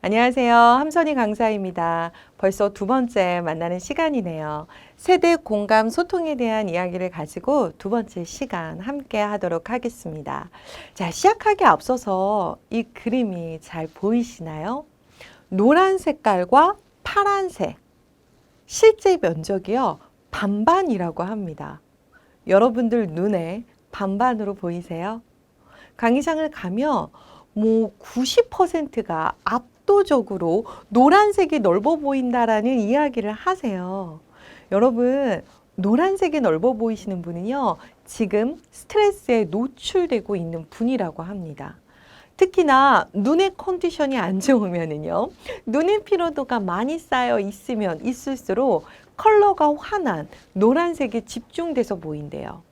안녕하세요. 함선희 강사입니다. 벌써 두 번째 만나는 시간이네요. 세대 공감 소통에 대한 이야기를 가지고 두 번째 시간 함께 하도록 하겠습니다. 자, 시작하기 앞서서 이 그림이 잘 보이시나요? 노란 색깔과 파란색. 실제 면적이요. 반반이라고 합니다. 여러분들 눈에 반반으로 보이세요? 강의장을 가면 90%가 압도적으로 노란색이 넓어 보인다라는 이야기를 하세요. 여러분, 노란색이 넓어 보이시는 분은요, 지금 스트레스에 노출되고 있는 분이라고 합니다. 특히나 눈의 컨디션이 안 좋으면은요, 눈의 피로도가 많이 쌓여 있으면 있을수록 컬러가 환한 노란색이 집중돼서 보인대요.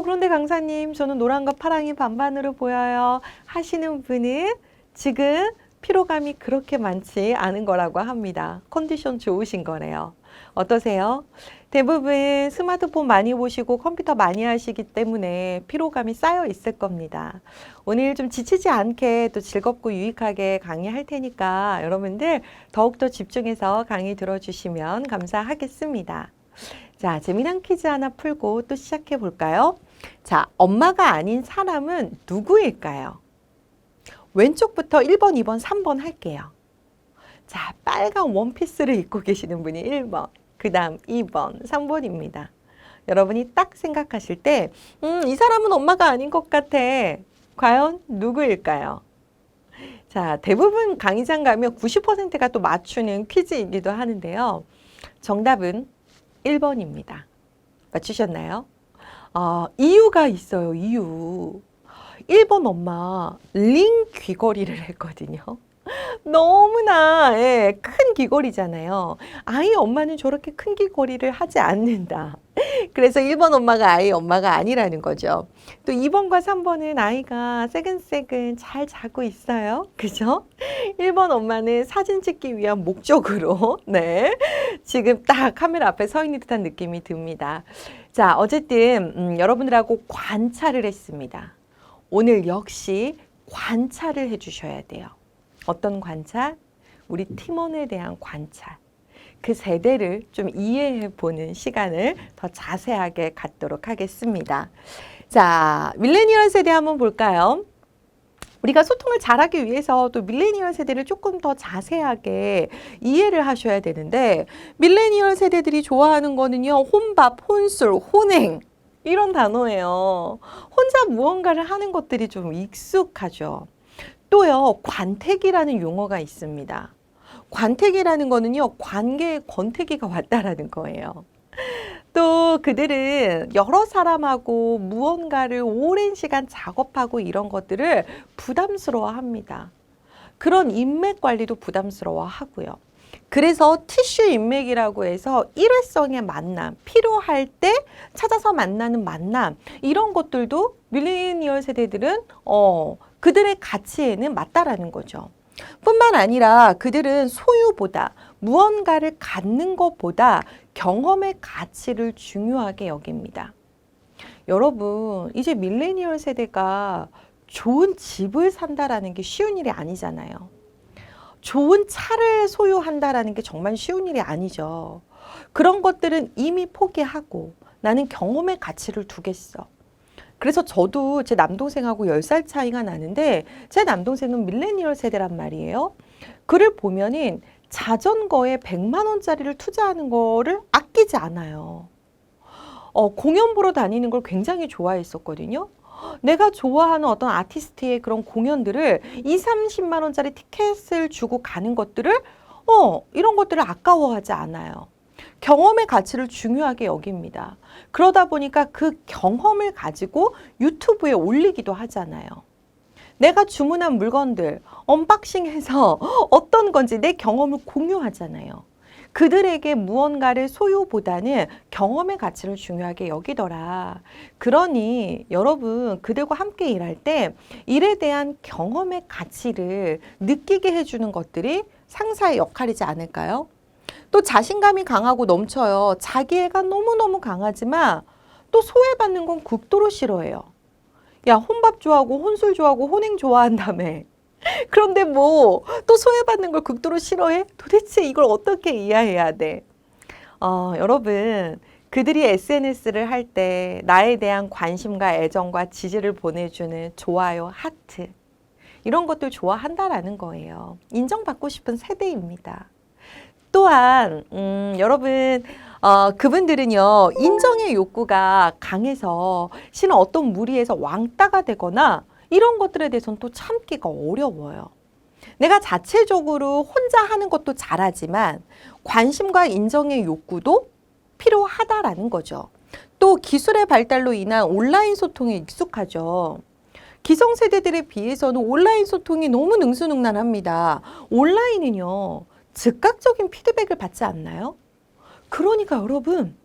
그런데 강사님, 저는 노란과 파랑이 반반으로 보여요 하시는 분은 지금 피로감이 그렇게 많지 않은 거라고 합니다. 컨디션 좋으신 거래요. 어떠세요? 대부분 스마트폰 많이 보시고 컴퓨터 많이 하시기 때문에 피로감이 쌓여 있을 겁니다. 오늘 좀 지치지 않게 또 즐겁고 유익하게 강의할 테니까 여러분들 더욱더 집중해서 강의 들어주시면 감사하겠습니다. 자, 재미난 퀴즈 하나 풀고 또 시작해 볼까요? 자, 엄마가 아닌 사람은 누구일까요? 왼쪽부터 1번, 2번, 3번 할게요. 자, 빨간 원피스를 입고 계시는 분이 1번, 그 다음 2번, 3번입니다. 여러분이 딱 생각하실 때, 이 사람은 엄마가 아닌 것 같아. 과연 누구일까요? 자, 대부분 강의장 가면 90%가 또 맞추는 퀴즈이기도 하는데요. 정답은 1번입니다. 맞추셨나요? 이유가 있어요, 이유. 1번 엄마 링 귀걸이를 했거든요. 너무나 큰 귀걸이잖아요. 아이 엄마는 저렇게 큰 귀걸이를 하지 않는다. 그래서 1번 엄마가 아이 엄마가 아니라는 거죠. 또 2번과 3번은 아이가 새근새근 잘 자고 있어요. 그죠? 1번 엄마는 사진 찍기 위한 목적으로 지금 딱 카메라 앞에 서 있는 듯한 느낌이 듭니다. 자, 어쨌든 여러분들하고 관찰을 했습니다. 오늘 역시 관찰을 해주셔야 돼요. 어떤 관찰? 우리 팀원에 대한 관찰. 그 세대를 좀 이해해 보는 시간을 더 자세하게 갖도록 하겠습니다. 자, 밀레니얼 세대 한번 볼까요? 우리가 소통을 잘하기 위해서 또 밀레니얼 세대를 조금 더 자세하게 이해를 하셔야 되는데, 밀레니얼 세대들이 좋아하는 거는요, 혼밥, 혼술, 혼행 이런 단어예요. 혼자 무언가를 하는 것들이 좀 익숙하죠. 또요, 관택이라는 용어가 있습니다. 관택이라는 거는요, 관계의 권태기가 왔다라는 거예요. 또 그들은 여러 사람하고 무언가를 오랜 시간 작업하고 이런 것들을 부담스러워 합니다. 그런 인맥 관리도 부담스러워 하고요. 그래서 티슈 인맥이라고 해서 일회성의 만남, 필요할 때 찾아서 만나는 만남, 이런 것들도 밀레니얼 세대들은 그들의 가치에는 맞다라는 거죠. 뿐만 아니라 그들은 소유보다 무언가를 갖는 것보다 경험의 가치를 중요하게 여깁니다. 여러분, 이제 밀레니얼 세대가 좋은 집을 산다라는 게 쉬운 일이 아니잖아요. 좋은 차를 소유한다라는 게 정말 쉬운 일이 아니죠. 그런 것들은 이미 포기하고 나는 경험의 가치를 두겠어. 그래서 저도 제 남동생하고 10살 차이가 나는데 제 남동생은 밀레니얼 세대란 말이에요. 그를 보면은 자전거에 100만 원짜리를 투자하는 거를 아끼지 않아요. 공연 보러 다니는 걸 굉장히 좋아했었거든요. 내가 좋아하는 어떤 아티스트의 그런 공연들을 2, 30만 원짜리 티켓을 주고 가는 것들을 이런 것들을 아까워하지 않아요. 경험의 가치를 중요하게 여깁니다. 그러다 보니까 그 경험을 가지고 유튜브에 올리기도 하잖아요. 내가 주문한 물건들 언박싱해서 어떤 건지 내 경험을 공유하잖아요. 그들에게 무언가를 소유보다는 경험의 가치를 중요하게 여기더라. 그러니 여러분, 그들과 함께 일할 때 일에 대한 경험의 가치를 느끼게 해주는 것들이 상사의 역할이지 않을까요? 또 자신감이 강하고 넘쳐요. 자기애가 너무너무 강하지만 또 소외받는 건 극도로 싫어해요. 야, 혼밥 좋아하고 혼술 좋아하고 혼행 좋아한다며. 그런데 뭐 또 소외받는 걸 극도로 싫어해? 도대체 이걸 어떻게 이해해야 돼? 여러분, 그들이 SNS를 할 때 나에 대한 관심과 애정과 지지를 보내주는 좋아요, 하트, 이런 것들 좋아한다라는 거예요. 인정받고 싶은 세대입니다. 또한 여러분, 그분들은요, 인정의 욕구가 강해서 실은 어떤 무리에서 왕따가 되거나 이런 것들에 대해서는 또 참기가 어려워요. 내가 자체적으로 혼자 하는 것도 잘하지만 관심과 인정의 욕구도 필요하다라는 거죠. 또 기술의 발달로 인한 온라인 소통에 익숙하죠. 기성세대들에 비해서는 온라인 소통이 너무 능수능란합니다. 온라인은요, 즉각적인 피드백을 받지 않나요? 그러니까 여러분,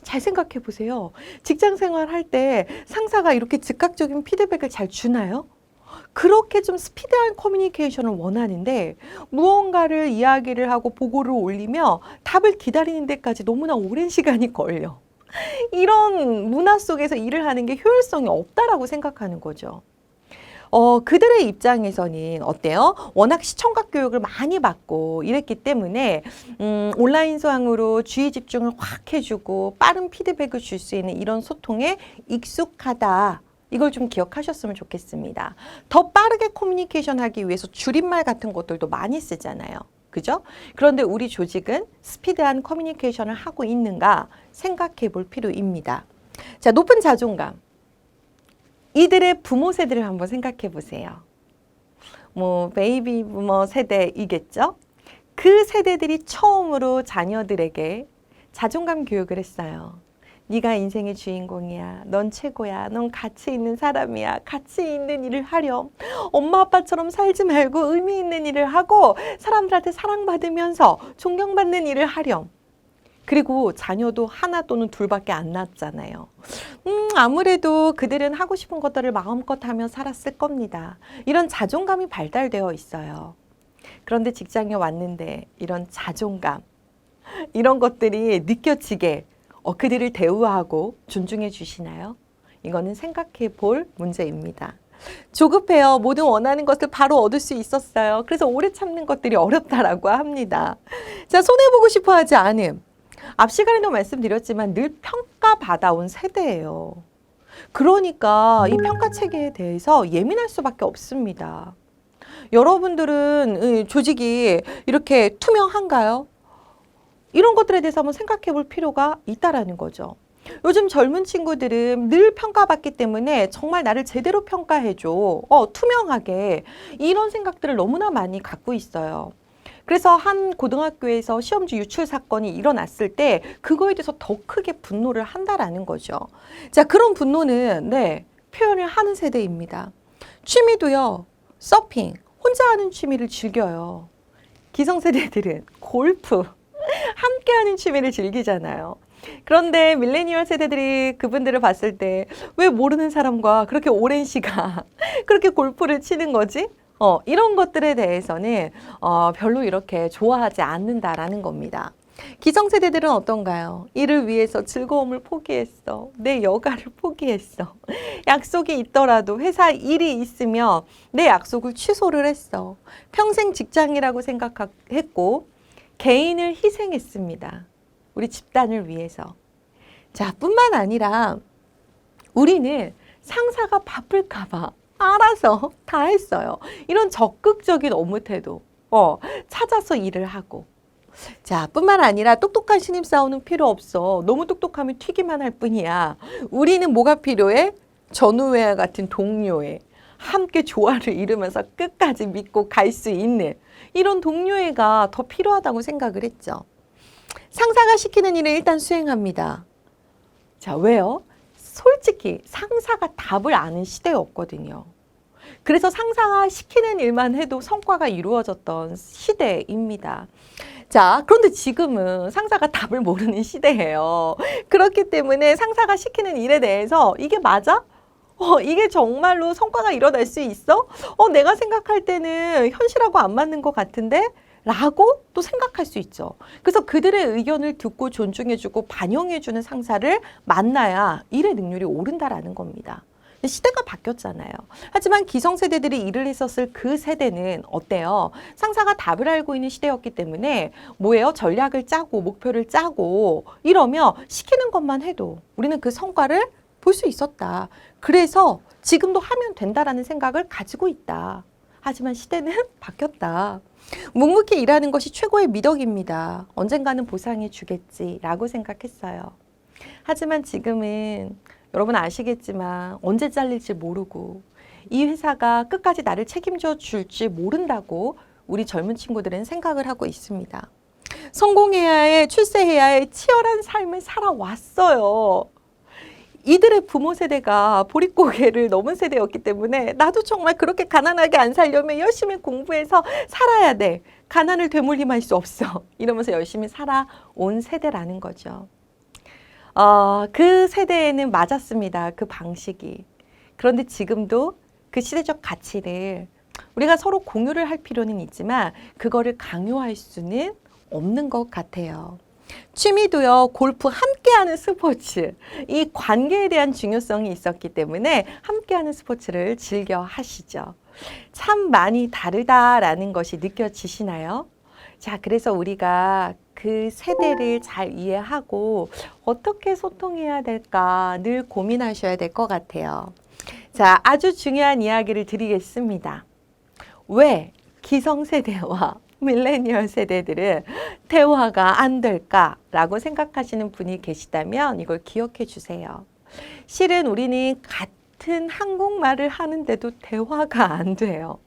잘 생각해 보세요. 직장 생활할 때 상사가 이렇게 즉각적인 피드백을 잘 주나요? 그렇게 좀 스피드한 커뮤니케이션을 원하는데 무언가를 이야기를 하고 보고를 올리며 답을 기다리는 데까지 너무나 오랜 시간이 걸려. 이런 문화 속에서 일을 하는 게 효율성이 없다라고 생각하는 거죠. 그들의 입장에서는 어때요? 워낙 시청각 교육을 많이 받고 이랬기 때문에 온라인상으로 주의 집중을 확 해주고 빠른 피드백을 줄 수 있는 이런 소통에 익숙하다. 이걸 좀 기억하셨으면 좋겠습니다. 더 빠르게 커뮤니케이션 하기 위해서 줄임말 같은 것들도 많이 쓰잖아요. 그죠? 그런데 우리 조직은 스피드한 커뮤니케이션을 하고 있는가 생각해 볼 필요입니다. 자, 높은 자존감. 이들의 부모 세대를 한번 생각해 보세요. 뭐 베이비 부머 세대이겠죠? 그 세대들이 처음으로 자녀들에게 자존감 교육을 했어요. 네가 인생의 주인공이야. 넌 최고야. 넌 가치 있는 사람이야. 가치 있는 일을 하렴. 엄마 아빠처럼 살지 말고 의미 있는 일을 하고 사람들한테 사랑받으면서 존경받는 일을 하렴. 그리고 자녀도 하나 또는 둘밖에 안 낳았잖아요. 아무래도 그들은 하고 싶은 것들을 마음껏 하며 살았을 겁니다. 이런 자존감이 발달되어 있어요. 그런데 직장에 왔는데 이런 자존감, 이런 것들이 느껴지게 그들을 대우하고 존중해 주시나요? 이거는 생각해 볼 문제입니다. 조급해요. 모든 원하는 것을 바로 얻을 수 있었어요. 그래서 오래 참는 것들이 어렵다라고 합니다. 자, 손해보고 싶어 하지 않음. 앞 시간에도 말씀드렸지만 늘 평가받아온 세대예요. 그러니까 이 평가 체계에 대해서 예민할 수밖에 없습니다. 여러분들은 조직이 이렇게 투명한가요? 이런 것들에 대해서 한번 생각해 볼 필요가 있다라는 거죠. 요즘 젊은 친구들은 늘 평가받기 때문에 정말 나를 제대로 평가해줘. 투명하게. 이런 생각들을 너무나 많이 갖고 있어요. 그래서 한 고등학교에서 시험지 유출 사건이 일어났을 때 그거에 대해서 더 크게 분노를 한다라는 거죠. 자, 그런 분노는 표현을 하는 세대입니다. 취미도요. 서핑. 혼자 하는 취미를 즐겨요. 기성세대들은 골프. 함께하는 취미를 즐기잖아요. 그런데 밀레니얼 세대들이 그분들을 봤을 때 왜 모르는 사람과 그렇게 오랜 시간 그렇게 골프를 치는 거지? 이런 것들에 대해서는 별로 이렇게 좋아하지 않는다라는 겁니다. 기성세대들은 어떤가요? 이를 위해서 즐거움을 포기했어. 내 여가를 포기했어. 약속이 있더라도 회사 일이 있으면 내 약속을 취소를 했어. 평생 직장이라고 생각했고 개인을 희생했습니다. 우리 집단을 위해서. 자, 뿐만 아니라 우리는 상사가 바쁠까 봐 알아서 다 했어요. 이런 적극적인 업무 태도. 찾아서 일을 하고. 자, 뿐만 아니라 똑똑한 신입사원은 필요 없어. 너무 똑똑하면 튀기만 할 뿐이야. 우리는 뭐가 필요해? 전우회와 같은 동료애. 함께 조화를 이루면서 끝까지 믿고 갈 수 있는 이런 동료애가 더 필요하다고 생각을 했죠. 상사가 시키는 일을 일단 수행합니다. 자, 왜요? 솔직히 상사가 답을 아는 시대였거든요. 그래서 상사가 시키는 일만 해도 성과가 이루어졌던 시대입니다. 자, 그런데 지금은 상사가 답을 모르는 시대예요. 그렇기 때문에 상사가 시키는 일에 대해서 이게 맞아? 이게 정말로 성과가 일어날 수 있어? 내가 생각할 때는 현실하고 안 맞는 것 같은데? 라고 또 생각할 수 있죠. 그래서 그들의 의견을 듣고 존중해주고 반영해주는 상사를 만나야 일의 능률이 오른다라는 겁니다. 시대가 바뀌었잖아요. 하지만 기성세대들이 일을 했었을 그 세대는 어때요? 상사가 답을 알고 있는 시대였기 때문에 뭐예요? 전략을 짜고 목표를 짜고 이러면 시키는 것만 해도 우리는 그 성과를 볼 수 있었다. 그래서 지금도 하면 된다라는 생각을 가지고 있다. 하지만 시대는 바뀌었다. 묵묵히 일하는 것이 최고의 미덕입니다. 언젠가는 보상해 주겠지라고 생각했어요. 하지만 지금은 여러분 아시겠지만 언제 잘릴지 모르고 이 회사가 끝까지 나를 책임져 줄지 모른다고 우리 젊은 친구들은 생각을 하고 있습니다. 성공해야 해, 출세해야 해 치열한 삶을 살아왔어요. 이들의 부모 세대가 보릿고개를 넘은 세대였기 때문에 나도 정말 그렇게 가난하게 안 살려면 열심히 공부해서 살아야 돼. 가난을 되물림할 수 없어. 이러면서 열심히 살아온 세대라는 거죠. 그 세대에는 맞았습니다. 그 방식이. 그런데 지금도 그 시대적 가치를 우리가 서로 공유를 할 필요는 있지만 그거를 강요할 수는 없는 것 같아요. 취미도요, 골프 함께하는 스포츠. 이 관계에 대한 중요성이 있었기 때문에 함께하는 스포츠를 즐겨 하시죠. 참 많이 다르다라는 것이 느껴지시나요? 자, 그래서 우리가 그 세대를 잘 이해하고 어떻게 소통해야 될까 늘 고민하셔야 될 것 같아요. 자, 아주 중요한 이야기를 드리겠습니다. 왜 기성세대와 밀레니얼 세대들은 대화가 안 될까라고 생각하시는 분이 계시다면 이걸 기억해 주세요. 실은 우리는 같은 한국말을 하는데도 대화가 안 돼요.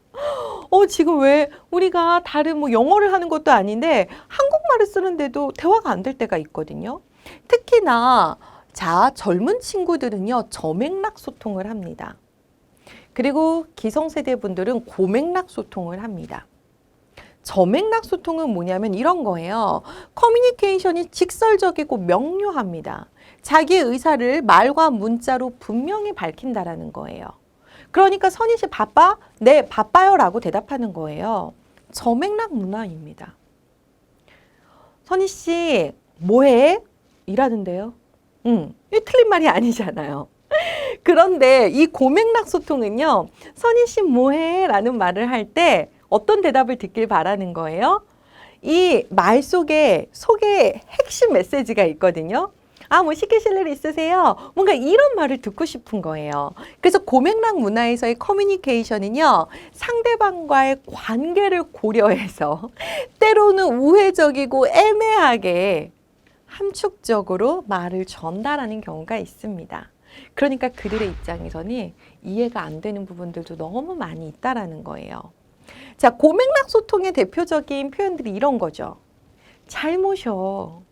지금 왜 우리가 다른 뭐 영어를 하는 것도 아닌데 한국말을 쓰는데도 대화가 안 될 때가 있거든요. 특히나 자, 젊은 친구들은요, 저맥락 소통을 합니다. 그리고 기성세대 분들은 고맥락 소통을 합니다. 저맥락 소통은 뭐냐면 이런 거예요. 커뮤니케이션이 직설적이고 명료합니다. 자기의 의사를 말과 문자로 분명히 밝힌다라는 거예요. 그러니까 선희 씨 바빠? 네, 바빠요 라고 대답하는 거예요. 저맥락 문화입니다. 선희 씨 뭐해? 일하는데요. 이 틀린 말이 아니잖아요. 그런데 이 고맥락 소통은요. 선희 씨 뭐해? 라는 말을 할 때 어떤 대답을 듣길 바라는 거예요? 이 말 속에 핵심 메시지가 있거든요. 뭐 시키실 일 있으세요? 뭔가 이런 말을 듣고 싶은 거예요. 그래서 고맥락 문화에서의 커뮤니케이션은요, 상대방과의 관계를 고려해서 때로는 우회적이고 애매하게 함축적으로 말을 전달하는 경우가 있습니다. 그러니까 그들의 입장에서는 이해가 안 되는 부분들도 너무 많이 있다라는 거예요. 자, 고맥락 소통의 대표적인 표현들이 이런 거죠. 잘 모셔.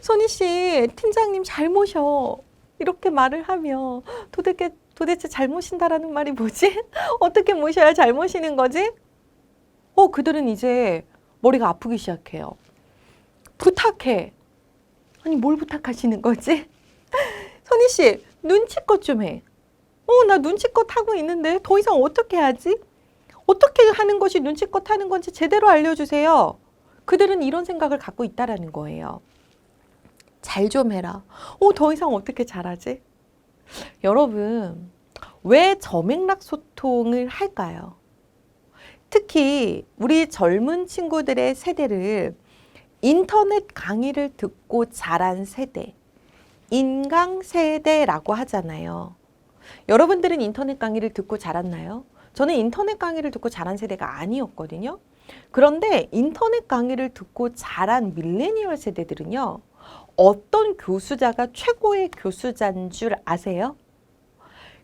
선희 씨, 팀장님 잘 모셔. 이렇게 말을 하면 도대체 잘 모신다라는 말이 뭐지? 어떻게 모셔야 잘 모시는 거지? 그들은 이제 머리가 아프기 시작해요. 부탁해. 아니, 뭘 부탁하시는 거지? 선희 씨, 눈치껏 좀 해. 나 눈치껏 하고 있는데 더 이상 어떻게 하지? 어떻게 하는 것이 눈치껏 하는 건지 제대로 알려주세요. 그들은 이런 생각을 갖고 있다라는 거예요. 잘 좀 해라. 더 이상 어떻게 잘하지? 여러분, 왜 저맥락 소통을 할까요? 특히 우리 젊은 친구들의 세대를 인터넷 강의를 듣고 자란 세대, 인강 세대라고 하잖아요. 여러분들은 인터넷 강의를 듣고 자랐나요? 저는 인터넷 강의를 듣고 자란 세대가 아니었거든요. 그런데 인터넷 강의를 듣고 자란 밀레니얼 세대들은요. 어떤 교수자가 최고의 교수자인 줄 아세요?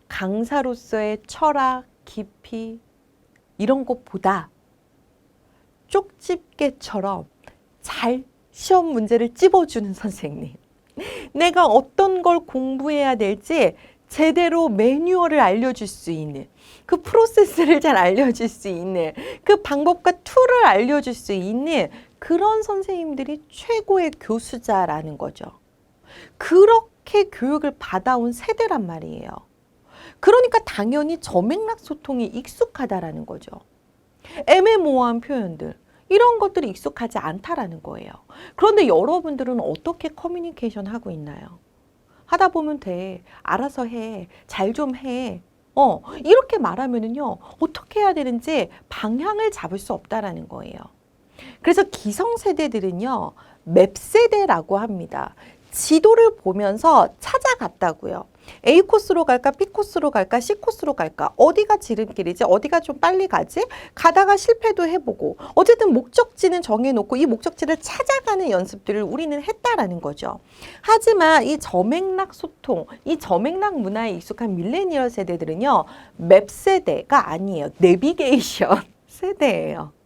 강사로서의 철학, 깊이 이런 것보다 쪽집게처럼 잘 시험 문제를 찝어주는 선생님. 내가 어떤 걸 공부해야 될지 제대로 매뉴얼을 알려줄 수 있는, 그 프로세스를 잘 알려줄 수 있는, 그 방법과 툴을 알려줄 수 있는 그런 선생님들이 최고의 교수자라는 거죠. 그렇게 교육을 받아온 세대란 말이에요. 그러니까 당연히 저맥락 소통이 익숙하다라는 거죠. 애매모호한 표현들, 이런 것들이 익숙하지 않다라는 거예요. 그런데 여러분들은 어떻게 커뮤니케이션 하고 있나요? 하다 보면 돼. 알아서 해. 잘 좀 해. 이렇게 말하면은요, 어떻게 해야 되는지 방향을 잡을 수 없다라는 거예요. 그래서 기성세대들은요, 맵 세대라고 합니다. 지도를 보면서 찾아갔다고요. A 코스로 갈까, B 코스로 갈까, C 코스로 갈까, 어디가 지름길이지, 어디가 좀 빨리 가지, 가다가 실패도 해보고, 어쨌든 목적지는 정해놓고 이 목적지를 찾아가는 연습들을 우리는 했다라는 거죠. 하지만 이 저맥락 소통, 이 저맥락 문화에 익숙한 밀레니얼 세대들은요, 맵 세대가 아니에요. 내비게이션 세대예요.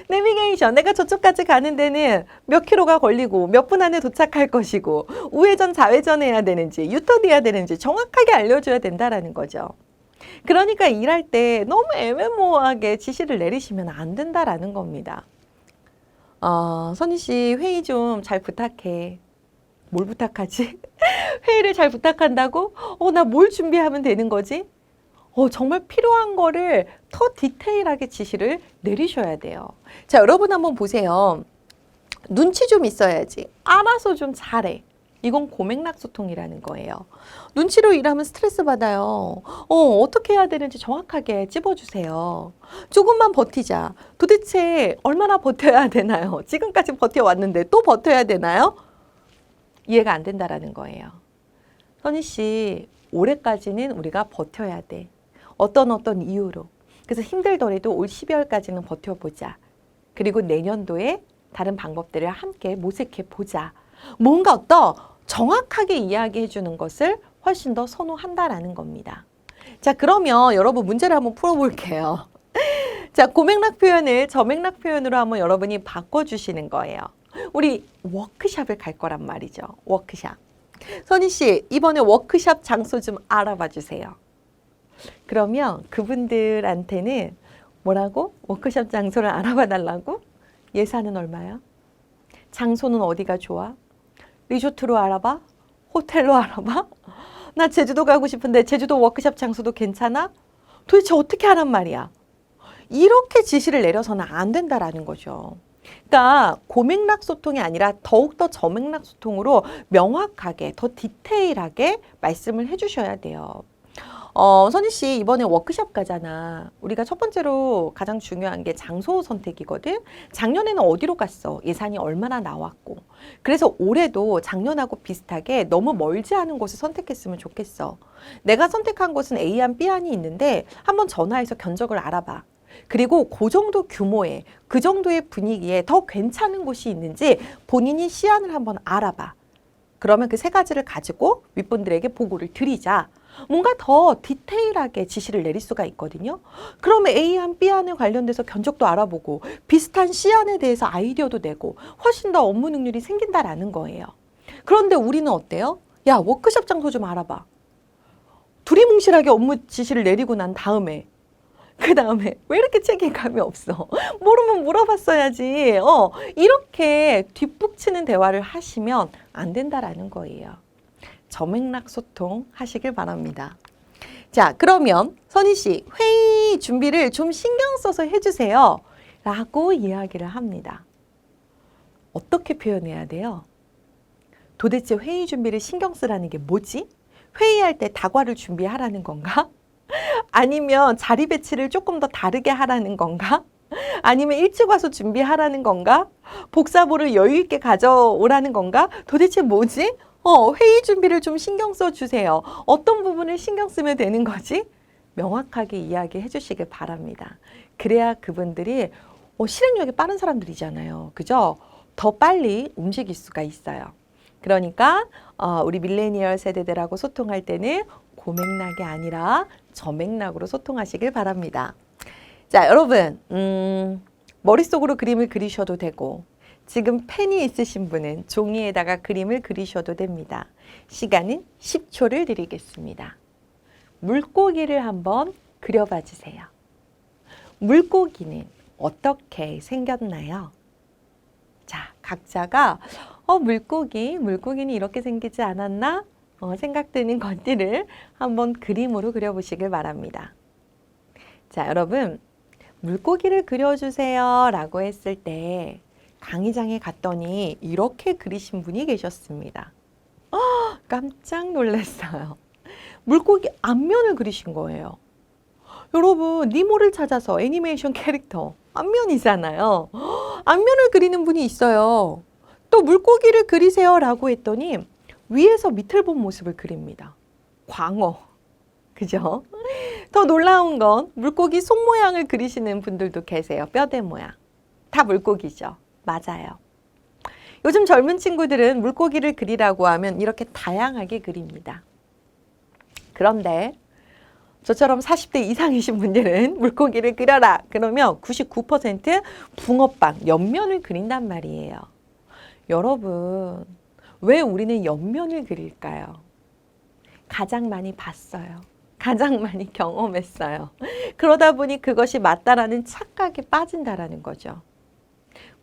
내비게이션, 내가 저쪽까지 가는 데는 몇 킬로가 걸리고 몇 분 안에 도착할 것이고 우회전 좌회전 해야 되는지 유턴해야 되는지 정확하게 알려줘야 된다라는 거죠. 그러니까 일할 때 너무 애매모호하게 지시를 내리시면 안 된다라는 겁니다. 선희 씨 회의 좀 잘 부탁해. 뭘 부탁하지? 회의를 잘 부탁한다고? 나 뭘 준비하면 되는 거지? 정말 필요한 거를 더 디테일하게 지시를 내리셔야 돼요. 자, 여러분 한번 보세요. 눈치 좀 있어야지. 알아서 좀 잘해. 이건 고맥락 소통이라는 거예요. 눈치로 일하면 스트레스 받아요. 어떻게 해야 되는지 정확하게 찝어주세요. 조금만 버티자. 도대체 얼마나 버텨야 되나요? 지금까지 버텨왔는데 또 버텨야 되나요? 이해가 안 된다라는 거예요. 선희 씨, 올해까지는 우리가 버텨야 돼. 어떤 이유로. 그래서 힘들더라도 올 12월까지는 버텨보자. 그리고 내년도에 다른 방법들을 함께 모색해 보자. 뭔가 정확하게 이야기해 주는 것을 훨씬 더 선호한다라는 겁니다. 자, 그러면 여러분 문제를 한번 풀어볼게요. 자, 고맥락 표현을 저맥락 표현으로 한번 여러분이 바꿔주시는 거예요. 우리 워크샵을 갈 거란 말이죠. 워크샵. 선희 씨, 이번에 워크샵 장소 좀 알아봐 주세요. 그러면 그분들한테는 뭐라고? 워크숍 장소를 알아봐 달라고? 예산은 얼마야? 장소는 어디가 좋아? 리조트로 알아봐? 호텔로 알아봐? 나 제주도 가고 싶은데 제주도 워크숍 장소도 괜찮아? 도대체 어떻게 하란 말이야? 이렇게 지시를 내려서는 안 된다라는 거죠. 그러니까 고맥락 소통이 아니라 더욱더 저맥락 소통으로 명확하게 더 디테일하게 말씀을 해주셔야 돼요. 선희 씨 이번에 워크숍 가잖아. 우리가 첫 번째로 가장 중요한 게 장소 선택이거든. 작년에는 어디로 갔어? 예산이 얼마나 나왔고. 그래서 올해도 작년하고 비슷하게 너무 멀지 않은 곳을 선택했으면 좋겠어. 내가 선택한 곳은 A안 B안이 있는데 한번 전화해서 견적을 알아봐. 그리고 그 정도 규모의 그 정도의 분위기에 더 괜찮은 곳이 있는지 본인이 시안을 한번 알아봐. 그러면 그 세 가지를 가지고 윗분들에게 보고를 드리자. 뭔가 더 디테일하게 지시를 내릴 수가 있거든요. 그러면 A안, B안에 관련돼서 견적도 알아보고 비슷한 C안에 대해서 아이디어도 내고 훨씬 더 업무 능률이 생긴다라는 거예요. 그런데 우리는 어때요? 야, 워크숍 장소 좀 알아봐. 두리뭉실하게 업무 지시를 내리고 난 다음에 그 다음에 왜 이렇게 책임감이 없어? 모르면 물어봤어야지. 이렇게 뒷북치는 대화를 하시면 안 된다라는 거예요. 저맥락 소통 하시길 바랍니다. 자, 그러면 선희 씨 회의 준비를 좀 신경 써서 해주세요. 라고 이야기를 합니다. 어떻게 표현해야 돼요? 도대체 회의 준비를 신경 쓰라는 게 뭐지? 회의할 때 다과를 준비하라는 건가? 아니면 자리 배치를 조금 더 다르게 하라는 건가? 아니면 일찍 와서 준비하라는 건가? 복사본을 여유 있게 가져오라는 건가? 도대체 뭐지? 회의 준비를 좀 신경 써주세요. 어떤 부분을 신경 쓰면 되는 거지? 명확하게 이야기해 주시길 바랍니다. 그래야 그분들이 실행력이 빠른 사람들이잖아요. 그죠? 더 빨리 움직일 수가 있어요. 그러니까 우리 밀레니얼 세대들하고 소통할 때는 고맥락이 아니라 저맥락으로 소통하시길 바랍니다. 자, 여러분 머릿속으로 그림을 그리셔도 되고 지금 펜이 있으신 분은 종이에다가 그림을 그리셔도 됩니다. 시간은 10초를 드리겠습니다. 물고기를 한번 그려봐 주세요. 물고기는 어떻게 생겼나요? 자, 각자가 물고기는 이렇게 생기지 않았나? 생각드는 것들을 한번 그림으로 그려보시길 바랍니다. 자, 여러분 물고기를 그려주세요 라고 했을 때 강의장에 갔더니 이렇게 그리신 분이 계셨습니다. 깜짝 놀랐어요. 물고기 앞면을 그리신 거예요. 여러분, 니모를 찾아서 애니메이션 캐릭터 앞면이잖아요. 앞면을 그리는 분이 있어요. 또 물고기를 그리세요 라고 했더니 위에서 밑을 본 모습을 그립니다. 광어. 그죠? 더 놀라운 건 물고기 속 모양을 그리시는 분들도 계세요. 뼈대 모양. 다 물고기죠. 맞아요. 요즘 젊은 친구들은 물고기를 그리라고 하면 이렇게 다양하게 그립니다. 그런데 저처럼 40대 이상이신 분들은 물고기를 그려라. 그러면 99% 붕어빵, 옆면을 그린단 말이에요. 여러분, 왜 우리는 옆면을 그릴까요? 가장 많이 봤어요. 가장 많이 경험했어요. 그러다 보니 그것이 맞다라는 착각에 빠진다라는 거죠.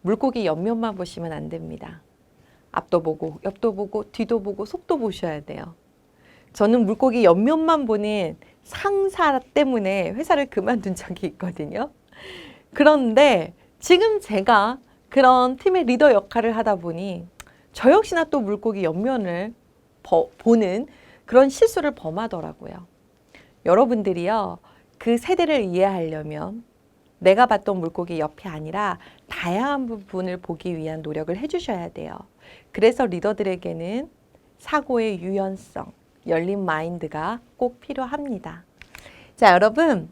물고기 옆면만 보시면 안 됩니다. 앞도 보고, 옆도 보고, 뒤도 보고, 속도 보셔야 돼요. 저는 물고기 옆면만 보는 상사 때문에 회사를 그만둔 적이 있거든요. 그런데 지금 제가 그런 팀의 리더 역할을 하다 보니 저 역시나 또 물고기 옆면을 보는 그런 실수를 범하더라고요. 여러분들이요, 그 세대를 이해하려면 내가 봤던 물고기 옆이 아니라 다양한 부분을 보기 위한 노력을 해주셔야 돼요. 그래서 리더들에게는 사고의 유연성, 열린 마인드가 꼭 필요합니다. 자, 여러분,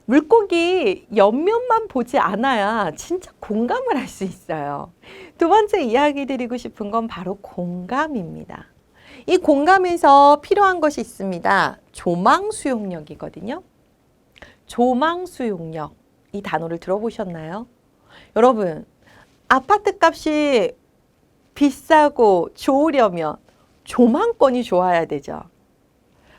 물고기 옆면만 보지 않아야 진짜 공감을 할 수 있어요. 두 번째 이야기 드리고 싶은 건 바로 공감입니다. 이 공감에서 필요한 것이 있습니다. 조망 수용력이거든요. 조망 수용력, 이 단어를 들어보셨나요? 여러분, 아파트 값이 비싸고 좋으려면 조망권이 좋아야 되죠.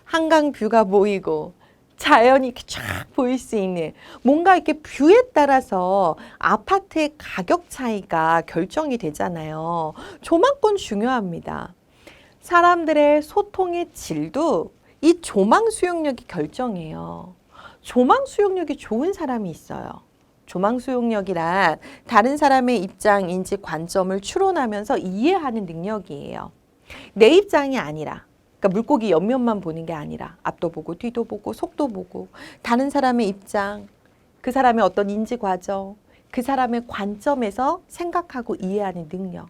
한강 뷰가 보이고 자연이 쫙 보일 수 있는 뭔가 이렇게 뷰에 따라서 아파트의 가격 차이가 결정이 되잖아요. 조망권 중요합니다. 사람들의 소통의 질도 이 조망 수용력이 결정해요. 조망 수용력이 좋은 사람이 있어요. 조망 수용력이란 다른 사람의 입장, 인지, 관점을 추론하면서 이해하는 능력이에요. 내 입장이 아니라, 그러니까 물고기 옆면만 보는 게 아니라 앞도 보고 뒤도 보고 속도 보고 다른 사람의 입장, 그 사람의 어떤 인지 과정, 그 사람의 관점에서 생각하고 이해하는 능력.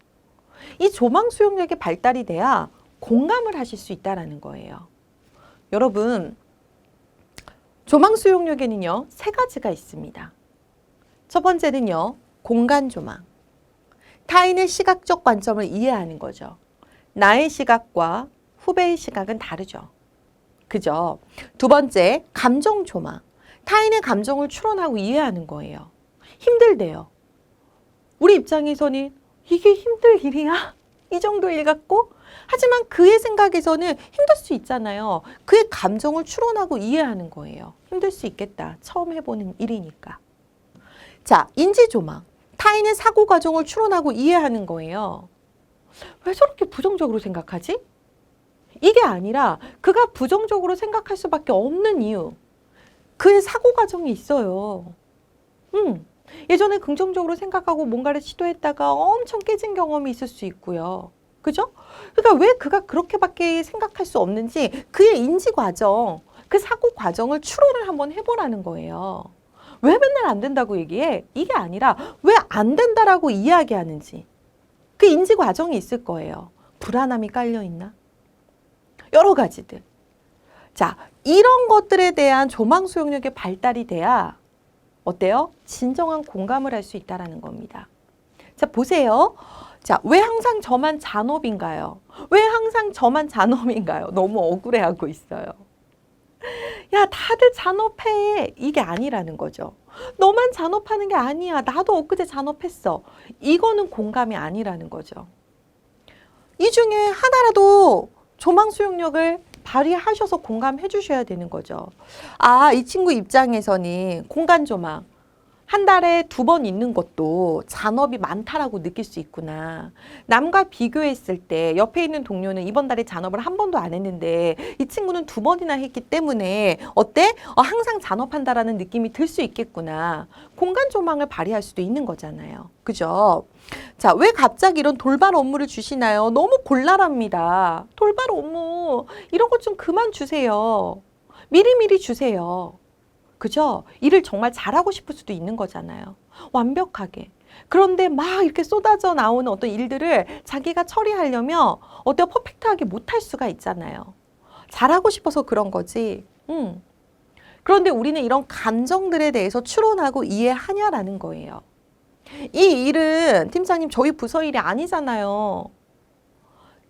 이 조망 수용력이 발달이 돼야 공감을 하실 수 있다는 거예요. 여러분, 조망 수용력에는요, 세 가지가 있습니다. 첫 번째는요, 공간 조망. 타인의 시각적 관점을 이해하는 거죠. 나의 시각과 후배의 시각은 다르죠. 그죠? 두 번째, 감정 조망. 타인의 감정을 추론하고 이해하는 거예요. 힘들대요. 우리 입장에서는 이게 힘들 일이야? 이 정도 일 같고? 하지만 그의 생각에서는 힘들 수 있잖아요. 그의 감정을 추론하고 이해하는 거예요. 힘들 수 있겠다. 처음 해보는 일이니까. 자, 인지조망. 타인의 사고 과정을 추론하고 이해하는 거예요. 왜 저렇게 부정적으로 생각하지? 이게 아니라 그가 부정적으로 생각할 수밖에 없는 이유. 그의 사고 과정이 있어요. 예전에 긍정적으로 생각하고 뭔가를 시도했다가 엄청 깨진 경험이 있을 수 있고요. 그죠? 그러니까 왜 그가 그렇게밖에 생각할 수 없는지 그의 인지 과정, 그 사고 과정을 추론을 한번 해보라는 거예요. 왜 맨날 안 된다고 얘기해? 이게 아니라 왜 안 된다라고 이야기하는지. 그 인지 과정이 있을 거예요. 불안함이 깔려 있나? 여러 가지들. 자, 이런 것들에 대한 조망 수용력의 발달이 돼야 어때요? 진정한 공감을 할 수 있다는 겁니다. 자, 보세요. 자, 왜 항상 저만 잔업인가요? 왜 항상 저만 잔업인가요? 너무 억울해하고 있어요. 야, 다들 잔업해. 이게 아니라는 거죠. 너만 잔업하는 게 아니야. 나도 엊그제 잔업했어. 이거는 공감이 아니라는 거죠. 이 중에 하나라도 조망 수용력을 발휘하셔서 공감해 주셔야 되는 거죠. 아, 이 친구 입장에서는 공간 조망. 한 달에 2번 있는 것도 잔업이 많다라고 느낄 수 있구나. 남과 비교했을 때 옆에 있는 동료는 이번 달에 잔업을 한 번도 안 했는데 이 친구는 2번이나 했기 때문에 어때? 항상 잔업한다라는 느낌이 들 수 있겠구나. 공간 조망을 발휘할 수도 있는 거잖아요. 그죠? 자, 왜 갑자기 이런 돌발 업무를 주시나요? 너무 곤란합니다. 돌발 업무 이런 것 좀 그만 주세요. 미리미리 주세요. 그죠? 일을 정말 잘하고 싶을 수도 있는 거잖아요. 완벽하게. 그런데 막 이렇게 쏟아져 나오는 어떤 일들을 자기가 처리하려면 어때요? 퍼펙트하게 못할 수가 있잖아요. 잘하고 싶어서 그런 거지. 그런데 우리는 이런 감정들에 대해서 추론하고 이해하냐라는 거예요. 이 일은 팀장님 저희 부서 일이 아니잖아요.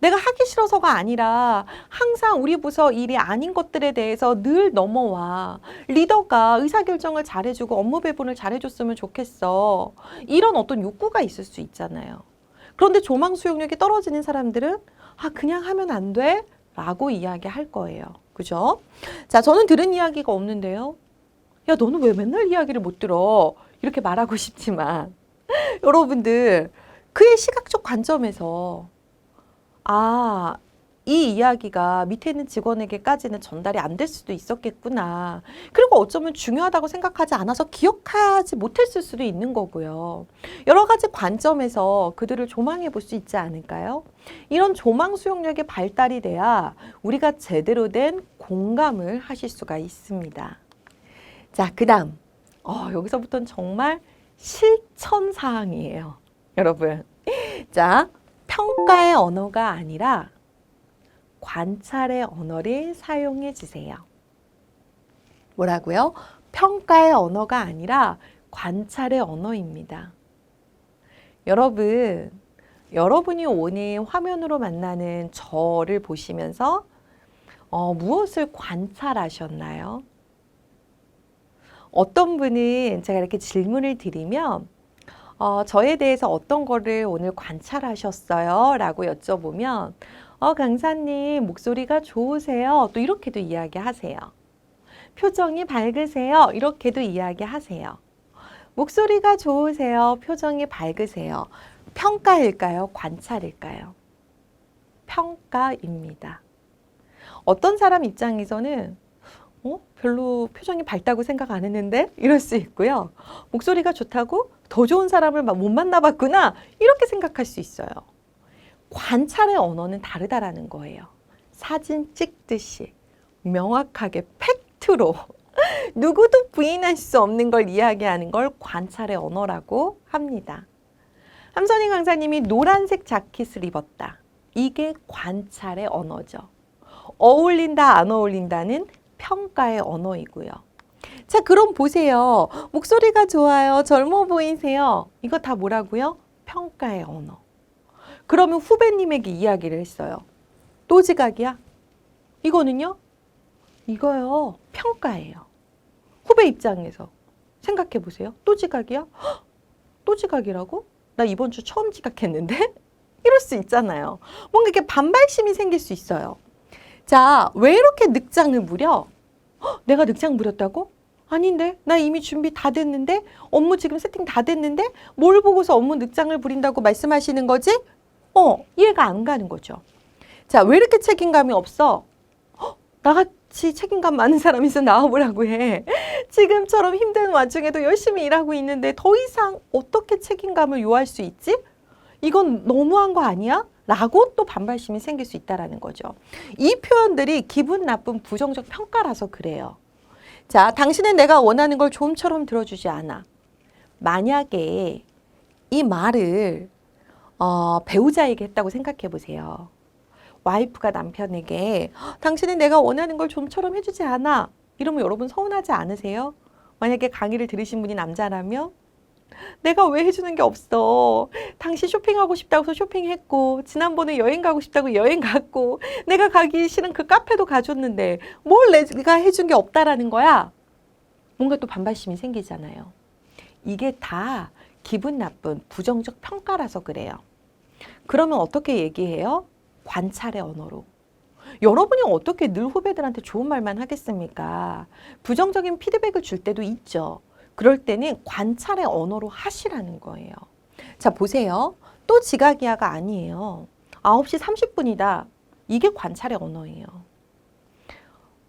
내가 하기 싫어서가 아니라 항상 우리 부서 일이 아닌 것들에 대해서 늘 넘어와. 리더가 의사결정을 잘해주고 업무 배분을 잘해줬으면 좋겠어. 이런 어떤 욕구가 있을 수 있잖아요. 그런데 조망 수용력이 떨어지는 사람들은 그냥 하면 안 돼? 라고 이야기할 거예요. 그죠? 자, 저는 들은 이야기가 없는데요. 야, 너는 왜 맨날 이야기를 못 들어? 이렇게 말하고 싶지만 여러분들 그의 시각적 관점에서 이 이야기가 밑에 있는 직원에게까지는 전달이 안 될 수도 있었겠구나. 그리고 어쩌면 중요하다고 생각하지 않아서 기억하지 못했을 수도 있는 거고요. 여러 가지 관점에서 그들을 조망해 볼 수 있지 않을까요? 이런 조망 수용력의 발달이 돼야 우리가 제대로 된 공감을 하실 수가 있습니다. 자, 그 다음. 여기서부터는 정말 실천 사항이에요. 여러분. 자, 평가의 언어가 아니라 관찰의 언어를 사용해 주세요. 뭐라고요? 평가의 언어가 아니라 관찰의 언어입니다. 여러분이 오늘 화면으로 만나는 저를 보시면서 무엇을 관찰하셨나요? 어떤 분은 제가 이렇게 질문을 드리면 저에 대해서 어떤 거를 오늘 관찰하셨어요? 라고 여쭤보면 강사님 목소리가 좋으세요? 또 이렇게도 이야기하세요. 표정이 밝으세요? 이렇게도 이야기하세요. 목소리가 좋으세요? 표정이 밝으세요? 평가일까요? 관찰일까요? 평가입니다. 어떤 사람 입장에서는 별로 표정이 밝다고 생각 안 했는데? 이럴 수 있고요. 목소리가 좋다고 더 좋은 사람을 못 만나봤구나 이렇게 생각할 수 있어요. 관찰의 언어는 다르다라는 거예요. 사진 찍듯이 명확하게 팩트로 누구도 부인할 수 없는 걸 이야기하는 걸 관찰의 언어라고 합니다. 함선희 강사님이 노란색 자켓을 입었다. 이게 관찰의 언어죠. 어울린다 안 어울린다는 평가의 언어이고요. 자, 그럼 보세요. 목소리가 좋아요. 젊어 보이세요. 이거 다 뭐라고요? 평가의 언어. 그러면 후배님에게 이야기를 했어요. 또 지각이야? 이거는요? 이거요. 평가예요. 후배 입장에서 생각해 보세요. 또 지각이야? 헉, 또 지각이라고? 나 이번 주 처음 지각했는데? 이럴 수 있잖아요. 뭔가 이렇게 반발심이 생길 수 있어요. 자, 왜 이렇게 늑장을 부려? 내가 늑장 부렸다고? 아닌데? 나 이미 준비 다 됐는데? 업무 지금 세팅 다 됐는데? 뭘 보고서 업무 늑장을 부린다고 말씀하시는 거지? 이해가 안 가는 거죠. 자, 왜 이렇게 책임감이 없어? 나같이 책임감 많은 사람이서 나와보라고 해. 지금처럼 힘든 와중에도 열심히 일하고 있는데 더 이상 어떻게 책임감을 요할 수 있지? 이건 너무한 거 아니야? 라고 또 반발심이 생길 수 있다는 거죠. 이 표현들이 기분 나쁜 부정적 평가라서 그래요. 자, 당신은 내가 원하는 걸 좀처럼 들어주지 않아. 만약에 이 말을 배우자에게 했다고 생각해 보세요. 와이프가 남편에게 당신은 내가 원하는 걸 좀처럼 해주지 않아. 이러면 여러분 서운하지 않으세요? 만약에 강의를 들으신 분이 남자라면 내가 왜 해주는 게 없어. 당신 쇼핑하고 싶다고 해서 쇼핑했고 지난번에 여행 가고 싶다고 여행 갔고 내가 가기 싫은 그 카페도 가줬는데 뭘 내가 해준 게 없다라는 거야. 뭔가 또 반발심이 생기잖아요. 이게 다 기분 나쁜 부정적 평가라서 그래요. 그러면 어떻게 얘기해요? 관찰의 언어로. 여러분이 어떻게 늘 후배들한테 좋은 말만 하겠습니까? 부정적인 피드백을 줄 때도 있죠. 그럴 때는 관찰의 언어로 하시라는 거예요. 자, 보세요. 또 지각이야가 아니에요. 9시 30분이다. 이게 관찰의 언어예요.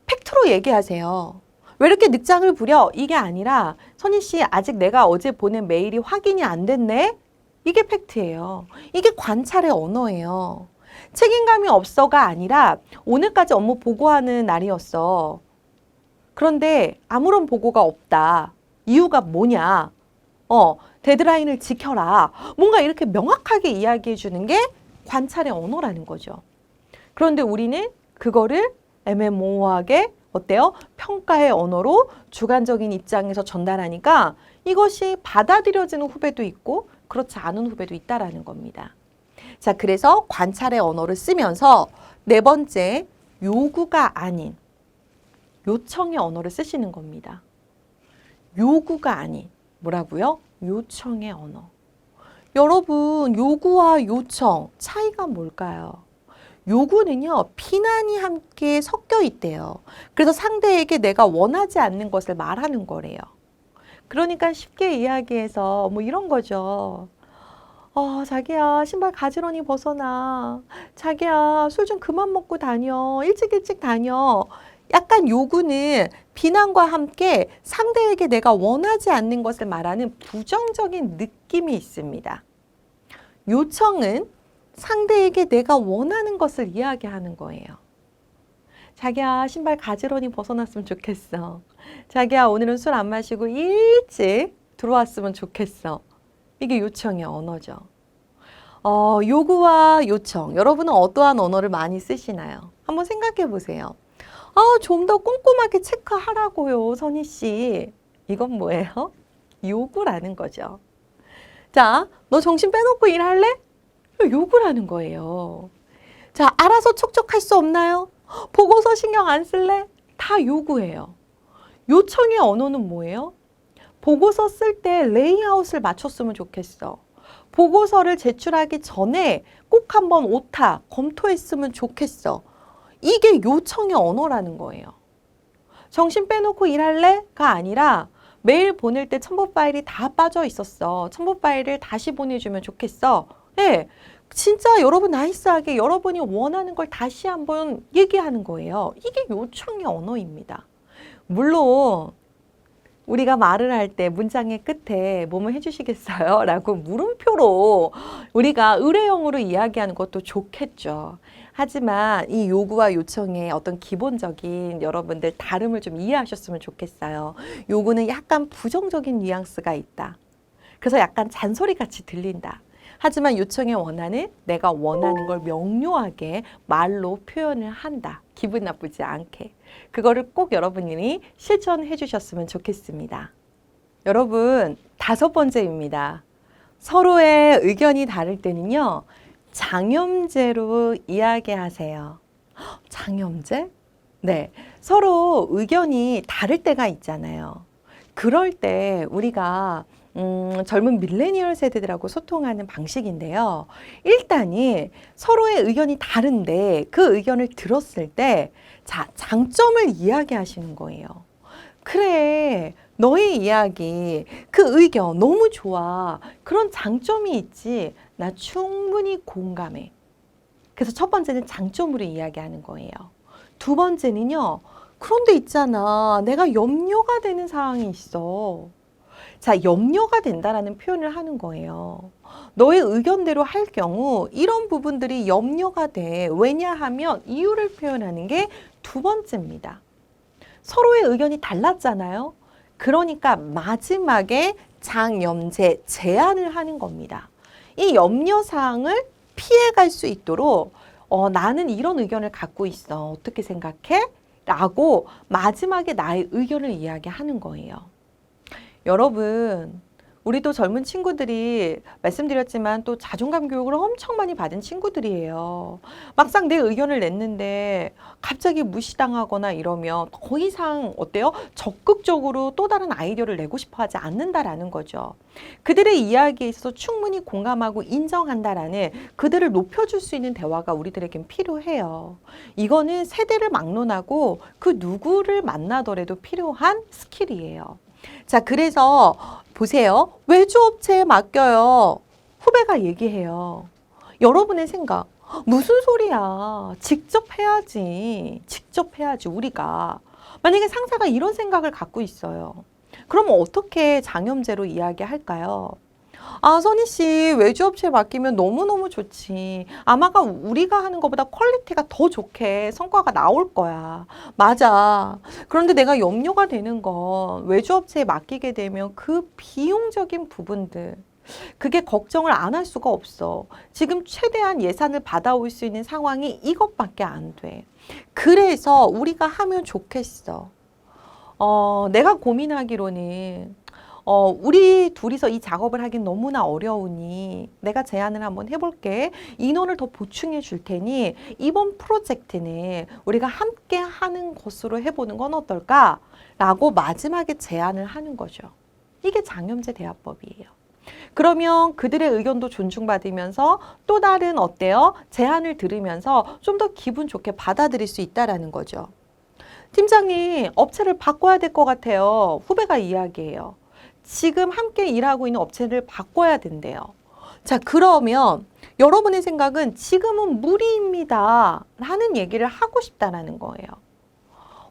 팩트로 얘기하세요. 왜 이렇게 늑장을 부려? 이게 아니라 선희 씨 아직 내가 어제 보낸 메일이 확인이 안 됐네? 이게 팩트예요. 이게 관찰의 언어예요. 책임감이 없어가 아니라 오늘까지 업무 보고하는 날이었어. 그런데 아무런 보고가 없다. 이유가 뭐냐? 데드라인을 지켜라. 뭔가 이렇게 명확하게 이야기해 주는 게 관찰의 언어라는 거죠. 그런데 우리는 그거를 애매모호하게 어때요? 평가의 언어로 주관적인 입장에서 전달하니까 이것이 받아들여지는 후배도 있고 그렇지 않은 후배도 있다라는 겁니다. 자, 그래서 관찰의 언어를 쓰면서 네 번째, 요구가 아닌 요청의 언어를 쓰시는 겁니다. 요구가 아닌 뭐라고요? 요청의 언어. 여러분, 요구와 요청 차이가 뭘까요? 요구는요, 비난이 함께 섞여 있대요. 그래서 상대에게 내가 원하지 않는 것을 말하는 거래요. 그러니까 쉽게 이야기해서 뭐 이런 거죠. 자기야, 신발 가지런히 벗어나. 자기야, 술 좀 그만 먹고 다녀. 일찍 다녀. 약간 요구는 비난과 함께 상대에게 내가 원하지 않는 것을 말하는 부정적인 느낌이 있습니다. 요청은 상대에게 내가 원하는 것을 이야기하는 거예요. 자기야, 신발 가지런히 벗어났으면 좋겠어. 자기야, 오늘은 술 안 마시고 일찍 들어왔으면 좋겠어. 이게 요청의 언어죠. 요구와 요청. 여러분은 어떠한 언어를 많이 쓰시나요? 한번 생각해 보세요. 좀 더 꼼꼼하게 체크하라고요, 선희 씨. 이건 뭐예요? 요구라는 거죠. 자, 너 정신 빼놓고 일할래? 요구라는 거예요. 자, 알아서 촉촉할 수 없나요? 보고서 신경 안 쓸래? 다 요구예요. 요청의 언어는 뭐예요? 보고서 쓸 때 레이아웃을 맞췄으면 좋겠어. 보고서를 제출하기 전에 꼭 한번 오타 검토했으면 좋겠어. 이게 요청의 언어라는 거예요. 정신 빼놓고 일할래?가 아니라 메일 보낼 때 첨부 파일이 다 빠져 있었어. 첨부 파일을 다시 보내주면 좋겠어. 네, 진짜 여러분 나이스하게 여러분이 원하는 걸 다시 한번 얘기하는 거예요. 이게 요청의 언어입니다. 물론 우리가 말을 할 때 문장의 끝에 뭐뭐 해주시겠어요? 라고 물음표로 우리가 의뢰형으로 이야기하는 것도 좋겠죠. 하지만 이 요구와 요청의 어떤 기본적인 여러분들 다름을 좀 이해하셨으면 좋겠어요. 요구는 약간 부정적인 뉘앙스가 있다. 그래서 약간 잔소리같이 들린다. 하지만 요청의 원하는 내가 원하는 걸 명료하게 말로 표현을 한다. 기분 나쁘지 않게. 그거를 꼭 여러분이 실천해 주셨으면 좋겠습니다. 여러분, 5번째입니다. 서로의 의견이 다를 때는요, 장염제로 이야기하세요. 장염제? 네. 서로 의견이 다를 때가 있잖아요. 그럴 때 우리가 젊은 밀레니얼 세대들하고 소통하는 방식인데요. 일단은 서로의 의견이 다른데 그 의견을 들었을 때 자, 장점을 이야기하시는 거예요. 그래, 너의 이야기, 그 의견 너무 좋아. 그런 장점이 있지. 나 충분히 공감해. 그래서 첫 번째는 장점으로 이야기하는 거예요. 두 번째는요. 그런데 있잖아. 내가 염려가 되는 상황이 있어. 자, 염려가 된다라는 표현을 하는 거예요. 너의 의견대로 할 경우 이런 부분들이 염려가 돼. 왜냐하면 이유를 표현하는 게 두 번째입니다. 서로의 의견이 달랐잖아요. 그러니까 마지막에 장염제 제안을 하는 겁니다. 이 염려사항을 피해갈 수 있도록 나는 이런 의견을 갖고 있어. 어떻게 생각해? 라고 마지막에 나의 의견을 이야기하는 거예요. 여러분, 우리도 젊은 친구들이 말씀드렸지만 또 자존감 교육을 엄청 많이 받은 친구들이에요. 막상 내 의견을 냈는데 갑자기 무시당하거나 이러면 더 이상 어때요? 적극적으로 또 다른 아이디어를 내고 싶어 하지 않는다라는 거죠. 그들의 이야기에 있어서 충분히 공감하고 인정한다라는 그들을 높여줄 수 있는 대화가 우리들에겐 필요해요. 이거는 세대를 막론하고 그 누구를 만나더라도 필요한 스킬이에요. 자, 그래서 보세요. 외주업체에 맡겨요. 후배가 얘기해요. 여러분의 생각. 무슨 소리야. 직접 해야지. 직접 해야지, 우리가. 만약에 상사가 이런 생각을 갖고 있어요. 그럼 어떻게 장염제로 이야기할까요? 아, 선희 씨, 외주업체에 맡기면 너무너무 좋지. 아마가 우리가 하는 것보다 퀄리티가 더 좋게 성과가 나올 거야. 맞아. 그런데 내가 염려가 되는 건 외주업체에 맡기게 되면 그 비용적인 부분들, 그게 걱정을 안 할 수가 없어. 지금 최대한 예산을 받아올 수 있는 상황이 이것밖에 안 돼. 그래서 우리가 하면 좋겠어. 내가 고민하기로는 우리 둘이서 이 작업을 하긴 너무나 어려우니 내가 제안을 한번 해볼게. 인원을 더 보충해 줄 테니 이번 프로젝트는 우리가 함께 하는 것으로 해보는 건 어떨까? 라고 마지막에 제안을 하는 거죠. 이게 장염제 대화법이에요. 그러면 그들의 의견도 존중받으면서 또 다른 어때요? 제안을 들으면서 좀 더 기분 좋게 받아들일 수 있다라는 거죠. 팀장님, 업체를 바꿔야 될 것 같아요. 후배가 이야기해요. 지금 함께 일하고 있는 업체를 바꿔야 된대요. 자, 그러면 여러분의 생각은 지금은 무리입니다. 라는 얘기를 하고 싶다라는 거예요.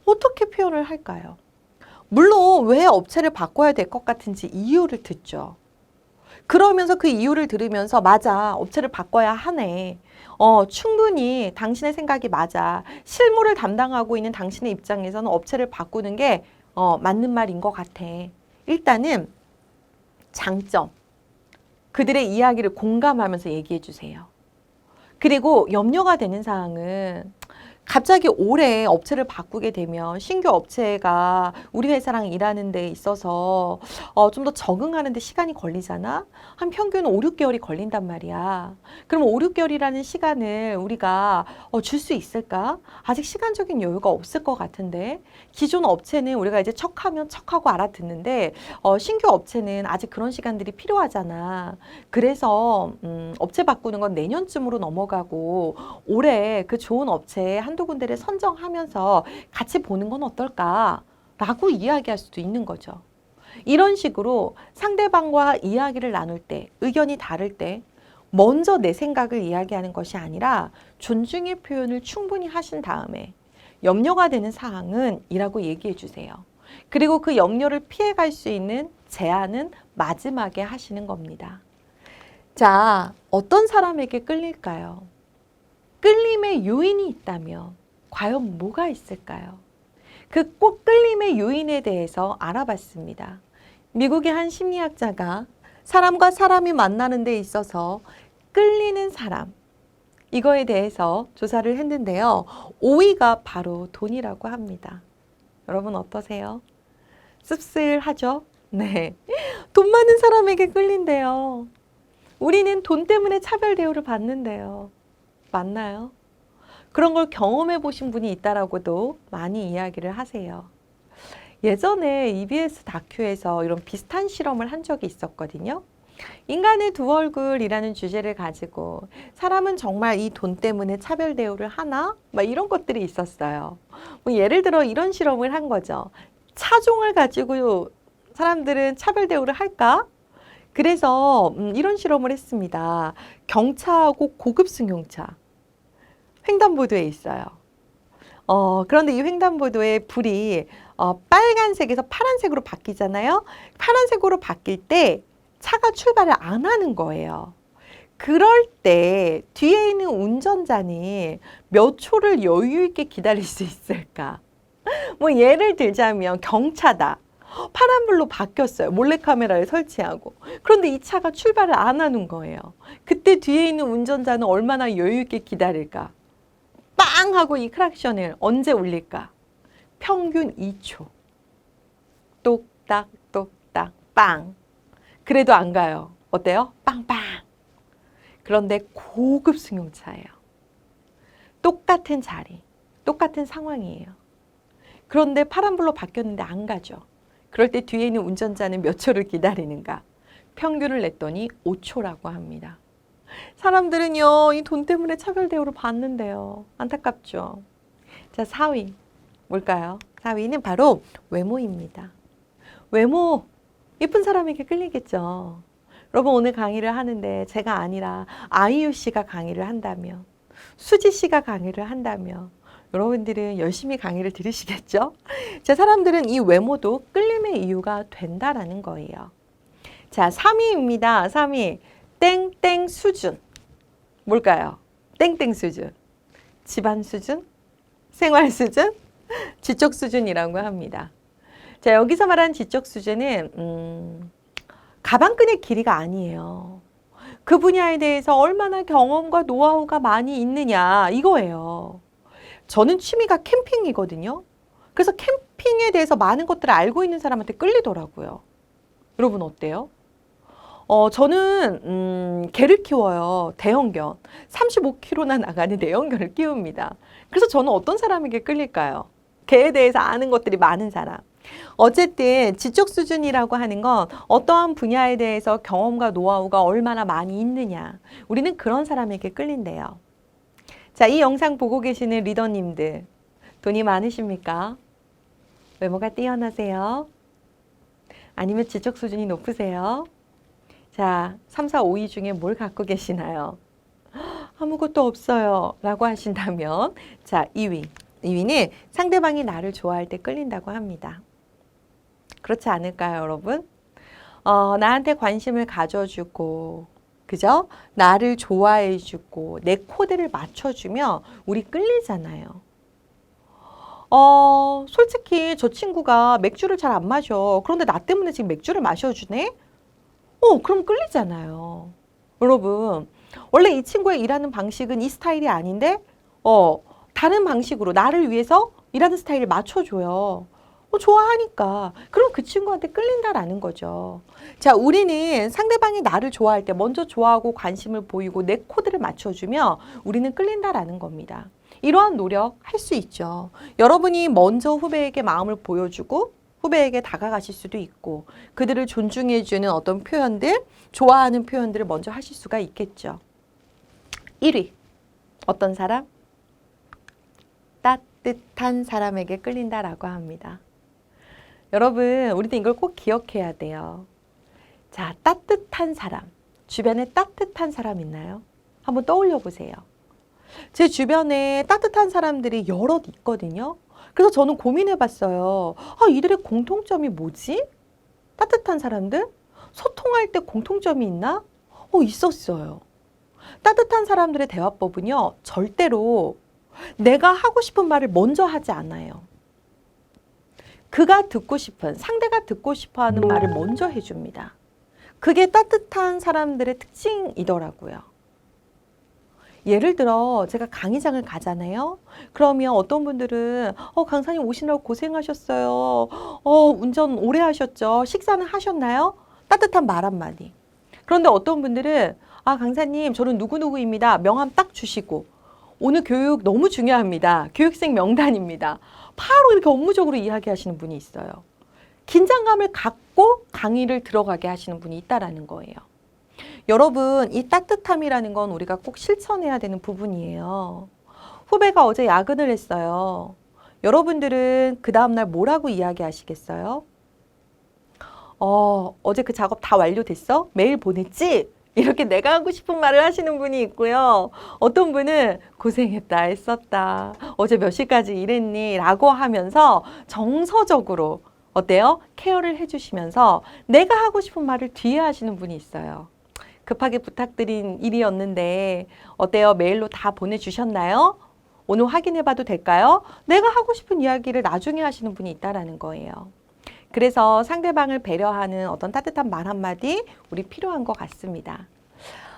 어떻게 표현을 할까요? 물론 왜 업체를 바꿔야 될 것 같은지 이유를 듣죠. 그러면서 그 이유를 들으면서 맞아, 업체를 바꿔야 하네. 충분히 당신의 생각이 맞아. 실무를 담당하고 있는 당신의 입장에서는 업체를 바꾸는 게 맞는 말인 것 같아. 일단은 장점, 그들의 이야기를 공감하면서 얘기해 주세요. 그리고 염려가 되는 사항은 갑자기 올해 업체를 바꾸게 되면 신규 업체가 우리 회사랑 일하는 데 있어서 좀 더 적응하는 데 시간이 걸리잖아. 한 평균 5, 6개월이 걸린단 말이야. 그럼 5, 6개월이라는 시간을 우리가 줄 수 있을까? 아직 시간적인 여유가 없을 것 같은데 기존 업체는 우리가 이제 척하면 척하고 알아듣는데 신규 업체는 아직 그런 시간들이 필요하잖아. 그래서 업체 바꾸는 건 내년쯤으로 넘어가고 올해 그 좋은 업체에 한두 군데를 선정하면서 같이 보는 건 어떨까라고 이야기할 수도 있는 거죠. 이런 식으로 상대방과 이야기를 나눌 때, 의견이 다를 때 먼저 내 생각을 이야기하는 것이 아니라 존중의 표현을 충분히 하신 다음에 염려가 되는 사항은 이라고 얘기해 주세요. 그리고 그 염려를 피해갈 수 있는 제안은 마지막에 하시는 겁니다. 자, 어떤 사람에게 끌릴까요? 끌림의 요인이 있다면 과연 뭐가 있을까요? 그 꼭 끌림의 요인에 대해서 알아봤습니다. 미국의 한 심리학자가 사람과 사람이 만나는 데 있어서 끌리는 사람, 이거에 대해서 조사를 했는데요. 5위가 바로 돈이라고 합니다. 여러분 어떠세요? 씁쓸하죠? 네. 돈 많은 사람에게 끌린대요. 우리는 돈 때문에 차별 대우를 받는데요. 맞나요? 그런 걸 경험해 보신 분이 있다라고도 많이 이야기를 하세요. 예전에 EBS 다큐에서 이런 비슷한 실험을 한 적이 있었거든요. 인간의 두 얼굴이라는 주제를 가지고 사람은 정말 이 돈 때문에 차별 대우를 하나? 막 이런 것들이 있었어요. 뭐 예를 들어 이런 실험을 한 거죠. 차종을 가지고 사람들은 차별 대우를 할까? 그래서 이런 실험을 했습니다. 경차하고 고급 승용차. 횡단보도에 있어요. 그런데 이 횡단보도의 불이 빨간색에서 파란색으로 바뀌잖아요. 파란색으로 바뀔 때 차가 출발을 안 하는 거예요. 그럴 때 뒤에 있는 운전자는 몇 초를 여유 있게 기다릴 수 있을까? 뭐 예를 들자면 경차다. 파란불로 바뀌었어요. 몰래카메라를 설치하고. 그런데 이 차가 출발을 안 하는 거예요. 그때 뒤에 있는 운전자는 얼마나 여유 있게 기다릴까? 빵 하고 이 크락션을 언제 울릴까? 평균 2초. 똑딱 똑딱 빵. 그래도 안 가요. 어때요? 빵빵. 그런데 고급 승용차예요. 똑같은 자리, 똑같은 상황이에요. 그런데 파란불로 바뀌었는데 안 가죠. 그럴 때 뒤에 있는 운전자는 몇 초를 기다리는가? 평균을 냈더니 5초라고 합니다. 사람들은요, 이 돈 때문에 차별 대우를 받는데요. 안타깝죠. 자, 4위. 뭘까요? 4위는 바로 외모입니다. 외모, 예쁜 사람에게 끌리겠죠. 여러분 오늘 강의를 하는데 제가 아니라 아이유 씨가 강의를 한다면, 수지 씨가 강의를 한다면 여러분들은 열심히 강의를 들으시겠죠? 자, 사람들은 이 외모도 끌림의 이유가 된다라는 거예요. 자, 자, 3위입니다. 3위. 땡땡 수준. 뭘까요? 땡땡 수준. 집안 수준? 생활 수준? 지적 수준이라고 합니다. 자, 여기서 말하는 지적 수준은 가방끈의 길이가 아니에요. 그 분야에 대해서 얼마나 경험과 노하우가 많이 있느냐 이거예요. 저는 취미가 캠핑이거든요. 그래서 캠핑에 대해서 많은 것들을 알고 있는 사람한테 끌리더라고요. 여러분 어때요? 저는 개를 키워요. 대형견. 35kg나 나가는 대형견을 키웁니다. 그래서 저는 어떤 사람에게 끌릴까요? 개에 대해서 아는 것들이 많은 사람. 어쨌든 지적 수준이라고 하는 건 어떠한 분야에 대해서 경험과 노하우가 얼마나 많이 있느냐. 우리는 그런 사람에게 끌린대요. 자, 이 영상 보고 계시는 리더님들, 돈이 많으십니까? 외모가 뛰어나세요? 아니면 지적 수준이 높으세요? 자, 3, 4, 5위 중에 뭘 갖고 계시나요? 아무것도 없어요 라고 하신다면, 자, 2위. 2위는 상대방이 나를 좋아할 때 끌린다고 합니다. 그렇지 않을까요, 여러분? 나한테 관심을 가져주고, 그죠? 나를 좋아해주고, 내 코드를 맞춰주면 우리 끌리잖아요. 솔직히 저 친구가 맥주를 잘 안 마셔. 그런데 나 때문에 지금 맥주를 마셔주네? 그럼 끌리잖아요. 여러분, 원래 이 친구의 일하는 방식은 이 스타일이 아닌데, 다른 방식으로 나를 위해서 일하는 스타일을 맞춰줘요. 좋아하니까. 그럼 그 친구한테 끌린다라는 거죠. 자, 우리는 상대방이 나를 좋아할 때 먼저 좋아하고 관심을 보이고 내 코드를 맞춰주면 우리는 끌린다라는 겁니다. 이러한 노력 할 수 있죠. 여러분이 먼저 후배에게 마음을 보여주고 후배에게 다가가실 수도 있고 그들을 존중해주는 어떤 표현들, 좋아하는 표현들을 먼저 하실 수가 있겠죠. 1위. 어떤 사람? 따뜻한 사람에게 끌린다라고 합니다. 여러분, 우리도 이걸 꼭 기억해야 돼요. 자, 따뜻한 사람. 주변에 따뜻한 사람 있나요? 한번 떠올려 보세요. 제 주변에 따뜻한 사람들이 여럿 있거든요. 그래서 저는 고민해 봤어요. 이들의 공통점이 뭐지? 따뜻한 사람들? 소통할 때 공통점이 있나? 있었어요. 따뜻한 사람들의 대화법은요, 절대로 내가 하고 싶은 말을 먼저 하지 않아요. 그가 듣고 싶은, 상대가 듣고 싶어 하는 말을 먼저 해줍니다. 그게 따뜻한 사람들의 특징이더라고요. 예를 들어 제가 강의장을 가잖아요. 그러면 어떤 분들은 강사님 오시느라고 고생하셨어요. 운전 오래 하셨죠. 식사는 하셨나요? 따뜻한 말 한마디. 그런데 어떤 분들은 강사님 저는 누구누구입니다. 명함 딱 주시고 오늘 교육 너무 중요합니다. 교육생 명단입니다. 바로 이렇게 업무적으로 이야기하시는 분이 있어요. 긴장감을 갖고 강의를 들어가게 하시는 분이 있다라는 거예요. 여러분, 이 따뜻함이라는 건 우리가 꼭 실천해야 되는 부분이에요. 후배가 어제 야근을 했어요. 여러분들은 그 다음날 뭐라고 이야기하시겠어요? 어제 그 작업 다 완료됐어? 메일 보냈지? 이렇게 내가 하고 싶은 말을 하시는 분이 있고요. 어떤 분은 고생했다, 애썼다, 어제 몇 시까지 일했니? 라고 하면서 정서적으로 어때요? 케어를 해주시면서 내가 하고 싶은 말을 뒤에 하시는 분이 있어요. 급하게 부탁드린 일이었는데 어때요? 메일로 다 보내주셨나요? 오늘 확인해봐도 될까요? 내가 하고 싶은 이야기를 나중에 하시는 분이 있다라는 거예요. 그래서 상대방을 배려하는 어떤 따뜻한 말 한마디 우리 필요한 것 같습니다.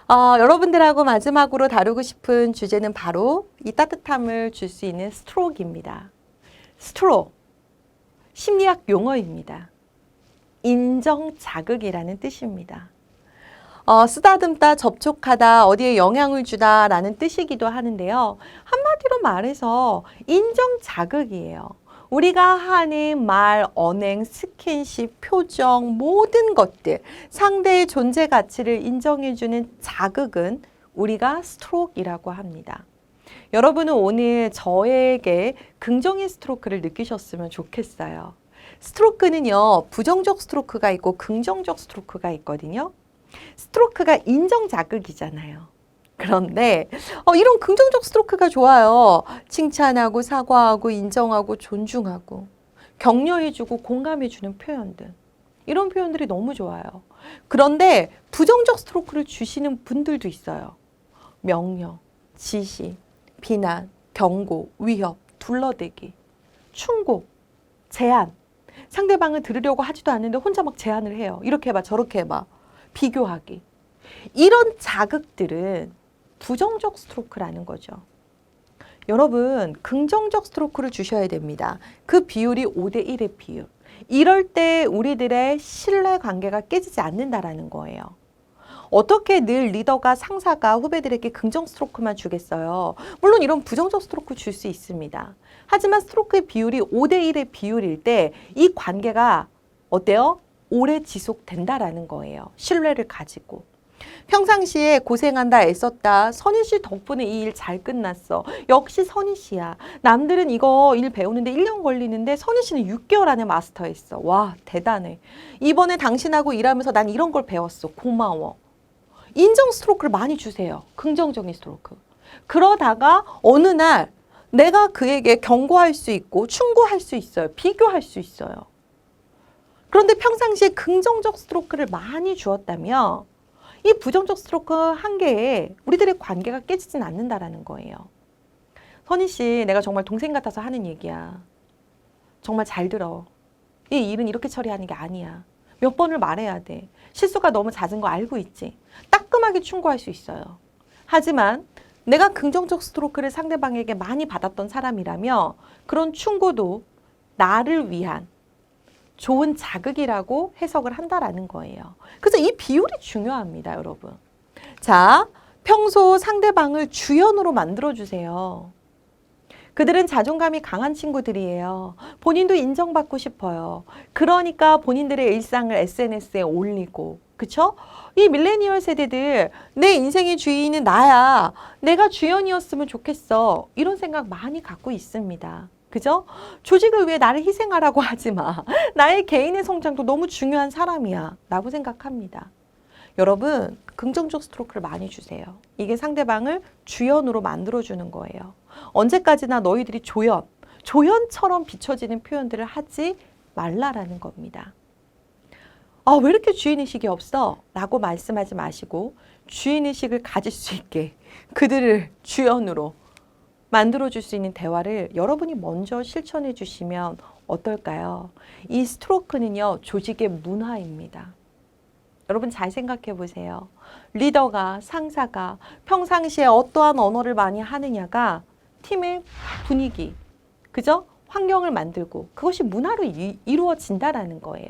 여러분들하고 마지막으로 다루고 싶은 주제는 바로 이 따뜻함을 줄 수 있는 스트로크입니다. 스트로크, 심리학 용어입니다. 인정 자극이라는 뜻입니다. 쓰다듬다, 접촉하다, 어디에 영향을 주다 라는 뜻이기도 하는데요. 한마디로 말해서 인정 자극이에요. 우리가 하는 말, 언행, 스킨십, 표정, 모든 것들, 상대의 존재 가치를 인정해주는 자극은 우리가 스트로크이라고 합니다. 여러분은 오늘 저에게 긍정의 스트로크를 느끼셨으면 좋겠어요. 스트로크는요, 부정적 스트로크가 있고 긍정적 스트로크가 있거든요. 스트로크가 인정 자극이잖아요. 그런데 이런 긍정적 스트로크가 좋아요. 칭찬하고 사과하고 인정하고 존중하고 격려해주고 공감해주는 표현들. 이런 표현들이 너무 좋아요. 그런데 부정적 스트로크를 주시는 분들도 있어요. 명령, 지시, 비난, 경고, 위협, 둘러대기, 충고, 제안. 상대방을 들으려고 하지도 않는데 혼자 막 제안을 해요. 이렇게 해봐, 저렇게 해봐. 비교하기. 이런 자극들은 부정적 스트로크라는 거죠. 여러분, 긍정적 스트로크를 주셔야 됩니다. 그 비율이 5대1의 비율. 이럴 때 우리들의 신뢰 관계가 깨지지 않는다라는 거예요. 어떻게 늘 리더가 상사가 후배들에게 긍정 스트로크만 주겠어요? 물론 이런 부정적 스트로크 줄 수 있습니다. 하지만 스트로크의 비율이 5대1의 비율일 때 이 관계가 어때요? 오래 지속된다라는 거예요. 신뢰를 가지고. 평상시에 고생한다, 애썼다. 선희 씨 덕분에 이 일 잘 끝났어. 역시 선희 씨야. 남들은 이거 일 배우는데 1년 걸리는데 선희 씨는 6개월 안에 마스터했어. 와, 대단해. 이번에 당신하고 일하면서 난 이런 걸 배웠어. 고마워. 인정 스트로크를 많이 주세요. 긍정적인 스트로크. 그러다가 어느 날 내가 그에게 경고할 수 있고 충고할 수 있어요. 비교할 수 있어요. 그런데 평상시에 긍정적 스트로크를 많이 주었다면 이 부정적 스트로크 한 개에 우리들의 관계가 깨지진 않는다라는 거예요. 선희 씨, 내가 정말 동생 같아서 하는 얘기야. 정말 잘 들어. 이 일은 이렇게 처리하는 게 아니야. 몇 번을 말해야 돼. 실수가 너무 잦은 거 알고 있지. 따끔하게 충고할 수 있어요. 하지만 내가 긍정적 스트로크를 상대방에게 많이 받았던 사람이라면 그런 충고도 나를 위한 좋은 자극이라고 해석을 한다라는 거예요. 그래서 이 비율이 중요합니다, 여러분. 자, 평소 상대방을 주연으로 만들어주세요. 그들은 자존감이 강한 친구들이에요. 본인도 인정받고 싶어요. 그러니까 본인들의 일상을 SNS에 올리고, 그쵸? 이 밀레니얼 세대들, 내 인생의 주인은 나야. 내가 주연이었으면 좋겠어. 이런 생각 많이 갖고 있습니다. 그죠? 조직을 위해 나를 희생하라고 하지 마. 나의 개인의 성장도 너무 중요한 사람이야. 라고 생각합니다. 여러분, 긍정적 스트로크를 많이 주세요. 이게 상대방을 주연으로 만들어주는 거예요. 언제까지나 너희들이 조연처럼 비춰지는 표현들을 하지 말라라는 겁니다. 아, 왜 이렇게 주인의식이 없어? 라고 말씀하지 마시고 주인의식을 가질 수 있게 그들을 주연으로 만들어줄 수 있는 대화를 여러분이 먼저 실천해 주시면 어떨까요? 이 스트로크는요, 조직의 문화입니다. 여러분 잘 생각해 보세요. 리더가, 상사가 평상시에 어떠한 언어를 많이 하느냐가 팀의 분위기, 그죠? 환경을 만들고 그것이 문화로 이루어진다라는 거예요.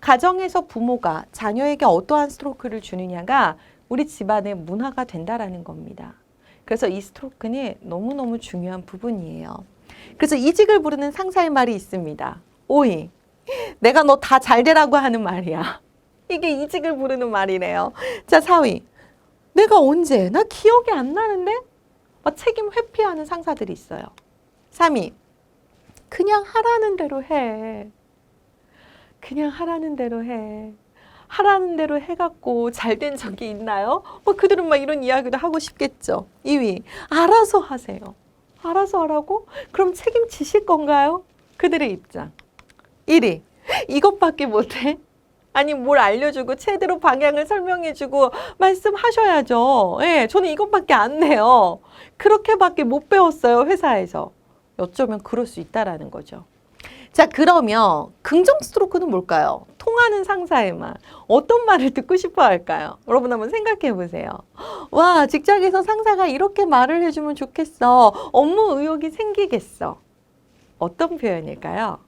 가정에서 부모가 자녀에게 어떠한 스트로크를 주느냐가 우리 집안의 문화가 된다라는 겁니다. 그래서 이 스트로크는 너무너무 중요한 부분이에요. 그래서 이직을 부르는 상사의 말이 있습니다. 오이, 내가 너 다 잘 되라고 하는 말이야. 이게 이직을 부르는 말이래요. 자, 4위, 내가 언제? 나 기억이 안 나는데? 책임 회피하는 상사들이 있어요. 3위, 그냥 하라는 대로 해. 그냥 하라는 대로 해. 하라는 대로 해갖고 잘 된 적이 있나요? 그들은 막 이런 이야기도 하고 싶겠죠. 2위, 알아서 하세요. 알아서 하라고? 그럼 책임지실 건가요? 그들의 입장. 1위, 이것밖에 못해? 아니, 뭘 알려주고 제대로 방향을 설명해주고 말씀하셔야죠. 예, 저는 이것밖에 안 해요. 그렇게밖에 못 배웠어요, 회사에서. 어쩌면 그럴 수 있다라는 거죠. 자, 그러면 긍정 스트로크는 뭘까요? 통하는 상사의 말. 어떤 말을 듣고 싶어 할까요? 여러분 한번 생각해 보세요. 와, 직장에서 상사가 이렇게 말을 해주면 좋겠어. 업무 의욕이 생기겠어. 어떤 표현일까요?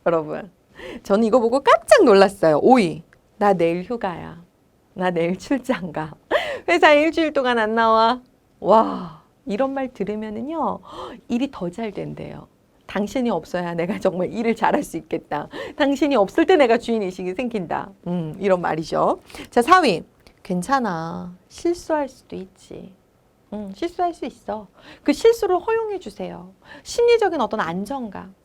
여러분, 저는 이거 보고 깜짝 놀랐어요. 5위, 나 내일 휴가야. 나 내일 출장 가. 회사에 일주일 동안 안 나와. 와, 이런 말 들으면은요, 일이 더 잘 된대요. 당신이 없어야 내가 정말 일을 잘할 수 있겠다. 당신이 없을 때 내가 주인의식이 생긴다. 이런 말이죠. 자, 4위. 괜찮아. 실수할 수도 있지. 실수할 수 있어. 그 실수를 허용해 주세요. 심리적인 어떤 안정감.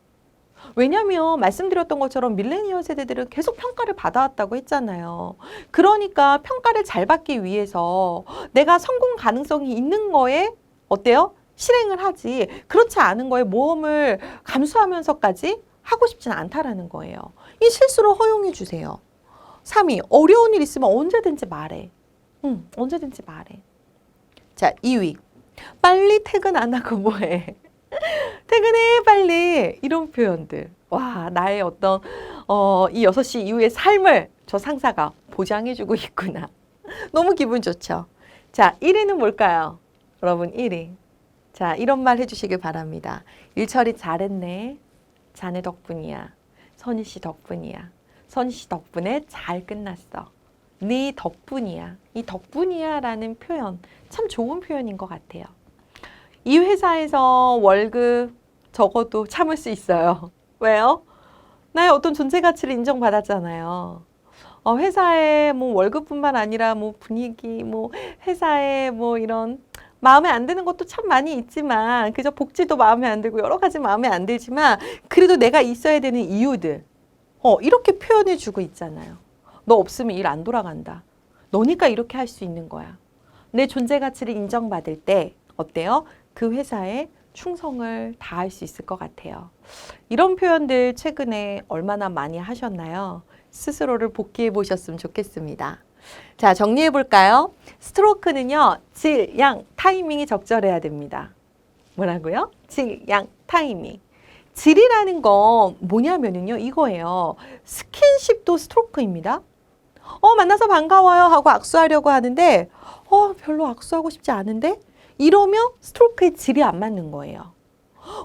왜냐하면 말씀드렸던 것처럼 밀레니얼 세대들은 계속 평가를 받아왔다고 했잖아요. 그러니까 평가를 잘 받기 위해서 내가 성공 가능성이 있는 거에 어때요? 실행을 하지. 그렇지 않은 거에 모험을 감수하면서까지 하고 싶지는 않다라는 거예요. 이 실수를 허용해 주세요. 3위, 어려운 일 있으면 언제든지 말해. 언제든지 말해. 자, 2위, 빨리 퇴근 안 하고 뭐해. 퇴근해 빨리. 이런 표현들. 와, 나의 어떤 이 6시 이후의 삶을 저 상사가 보장해주고 있구나. 너무 기분 좋죠. 자, 1위는 뭘까요? 여러분 1위. 자, 이런 말 해주시길 바랍니다. 일 처리 잘했네. 자네 덕분이야. 선희 씨 덕분이야. 선희 씨 덕분에 잘 끝났어. 네 덕분이야. 이 덕분이야 라는 표현 참 좋은 표현인 것 같아요. 이 회사에서 월급 적어도 참을 수 있어요. 왜요? 나의 어떤 존재 가치를 인정받았잖아요. 회사의 뭐 월급뿐만 아니라 뭐 분위기, 뭐 회사의 뭐 이런 마음에 안 드는 것도 참 많이 있지만 그저 복지도 마음에 안 들고 여러 가지 마음에 안 들지만 그래도 내가 있어야 되는 이유들 이렇게 표현해 주고 있잖아요. 너 없으면 일 안 돌아간다. 너니까 이렇게 할 수 있는 거야. 내 존재 가치를 인정받을 때 어때요? 그 회사에 충성을 다할 수 있을 것 같아요. 이런 표현들 최근에 얼마나 많이 하셨나요? 스스로를 복귀해 보셨으면 좋겠습니다. 자, 정리해 볼까요? 스트로크는요, 질, 양, 타이밍이 적절해야 됩니다. 뭐라고요? 질, 양, 타이밍. 질이라는 건 뭐냐면요, 이거예요. 스킨십도 스트로크입니다. 만나서 반가워요 하고 악수하려고 하는데, 별로 악수하고 싶지 않은데? 이러면 스트로크의 질이 안 맞는 거예요.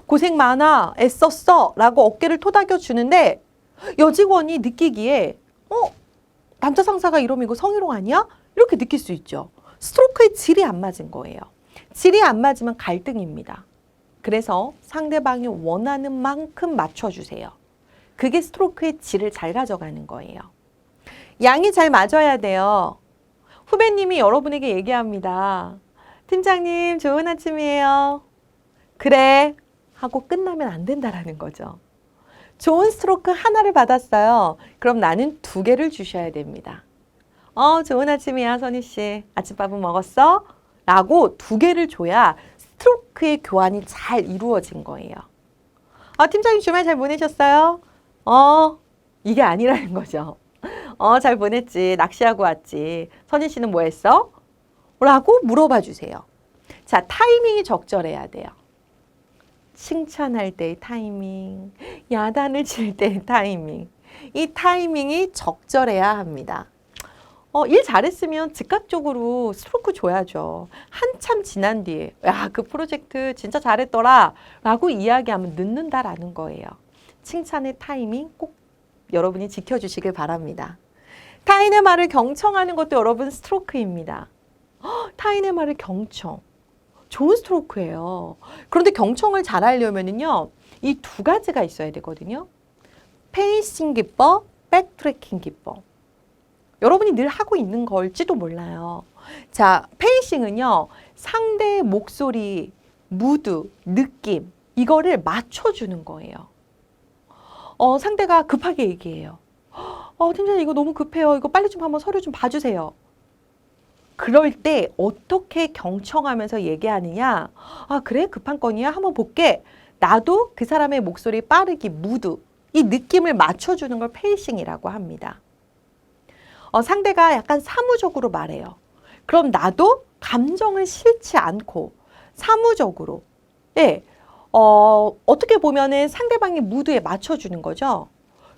고생 많아, 애썼어 라고 어깨를 토닥여 주는데 여직원이 느끼기에 남자 상사가 이러면 이거 성희롱 아니야? 이렇게 느낄 수 있죠. 스트로크의 질이 안 맞은 거예요. 질이 안 맞으면 갈등입니다. 그래서 상대방이 원하는 만큼 맞춰주세요. 그게 스트로크의 질을 잘 가져가는 거예요. 양이 잘 맞아야 돼요. 후배님이 여러분에게 얘기합니다. 팀장님, 좋은 아침이에요. 그래 하고 끝나면 안 된다라는 거죠. 좋은 스트로크 하나를 받았어요. 그럼 나는 2개를 주셔야 됩니다. 좋은 아침이야, 선희 씨. 아침밥은 먹었어? 라고 2개를 줘야 스트로크의 교환이 잘 이루어진 거예요. 팀장님 주말 잘 보내셨어요? 이게 아니라는 거죠. 잘 보냈지. 낚시하고 왔지. 선희 씨는 뭐 했어? 라고 물어봐 주세요. 자, 타이밍이 적절해야 돼요. 칭찬할 때의 타이밍, 야단을 칠 때의 타이밍. 이 타이밍이 적절해야 합니다. 일 잘했으면 즉각적으로 스트로크 줘야죠. 한참 지난 뒤에 야, 그 프로젝트 진짜 잘했더라 라고 이야기하면 늦는다라는 거예요. 칭찬의 타이밍 꼭 여러분이 지켜주시길 바랍니다. 타인의 말을 경청하는 것도 여러분 스트로크입니다. 타인의 말을 경청. 좋은 스트로크예요. 그런데 경청을 잘 하려면요, 이 2가지가 있어야 되거든요. 페이싱 기법, 백트래킹 기법. 여러분이 늘 하고 있는 걸지도 몰라요. 자, 페이싱은요, 상대의 목소리, 무드, 느낌, 이거를 맞춰주는 거예요. 상대가 급하게 얘기해요. 팀장님 이거 너무 급해요. 이거 빨리 좀 한번 서류 좀 봐주세요. 그럴 때 어떻게 경청하면서 얘기하느냐? 그래? 급한 건이야? 한번 볼게. 나도 그 사람의 목소리 빠르기, 무드, 이 느낌을 맞춰주는 걸 페이싱이라고 합니다. 상대가 약간 사무적으로 말해요. 그럼 나도 감정을 싫지 않고 사무적으로, 어떻게 보면은 상대방의 무드에 맞춰주는 거죠.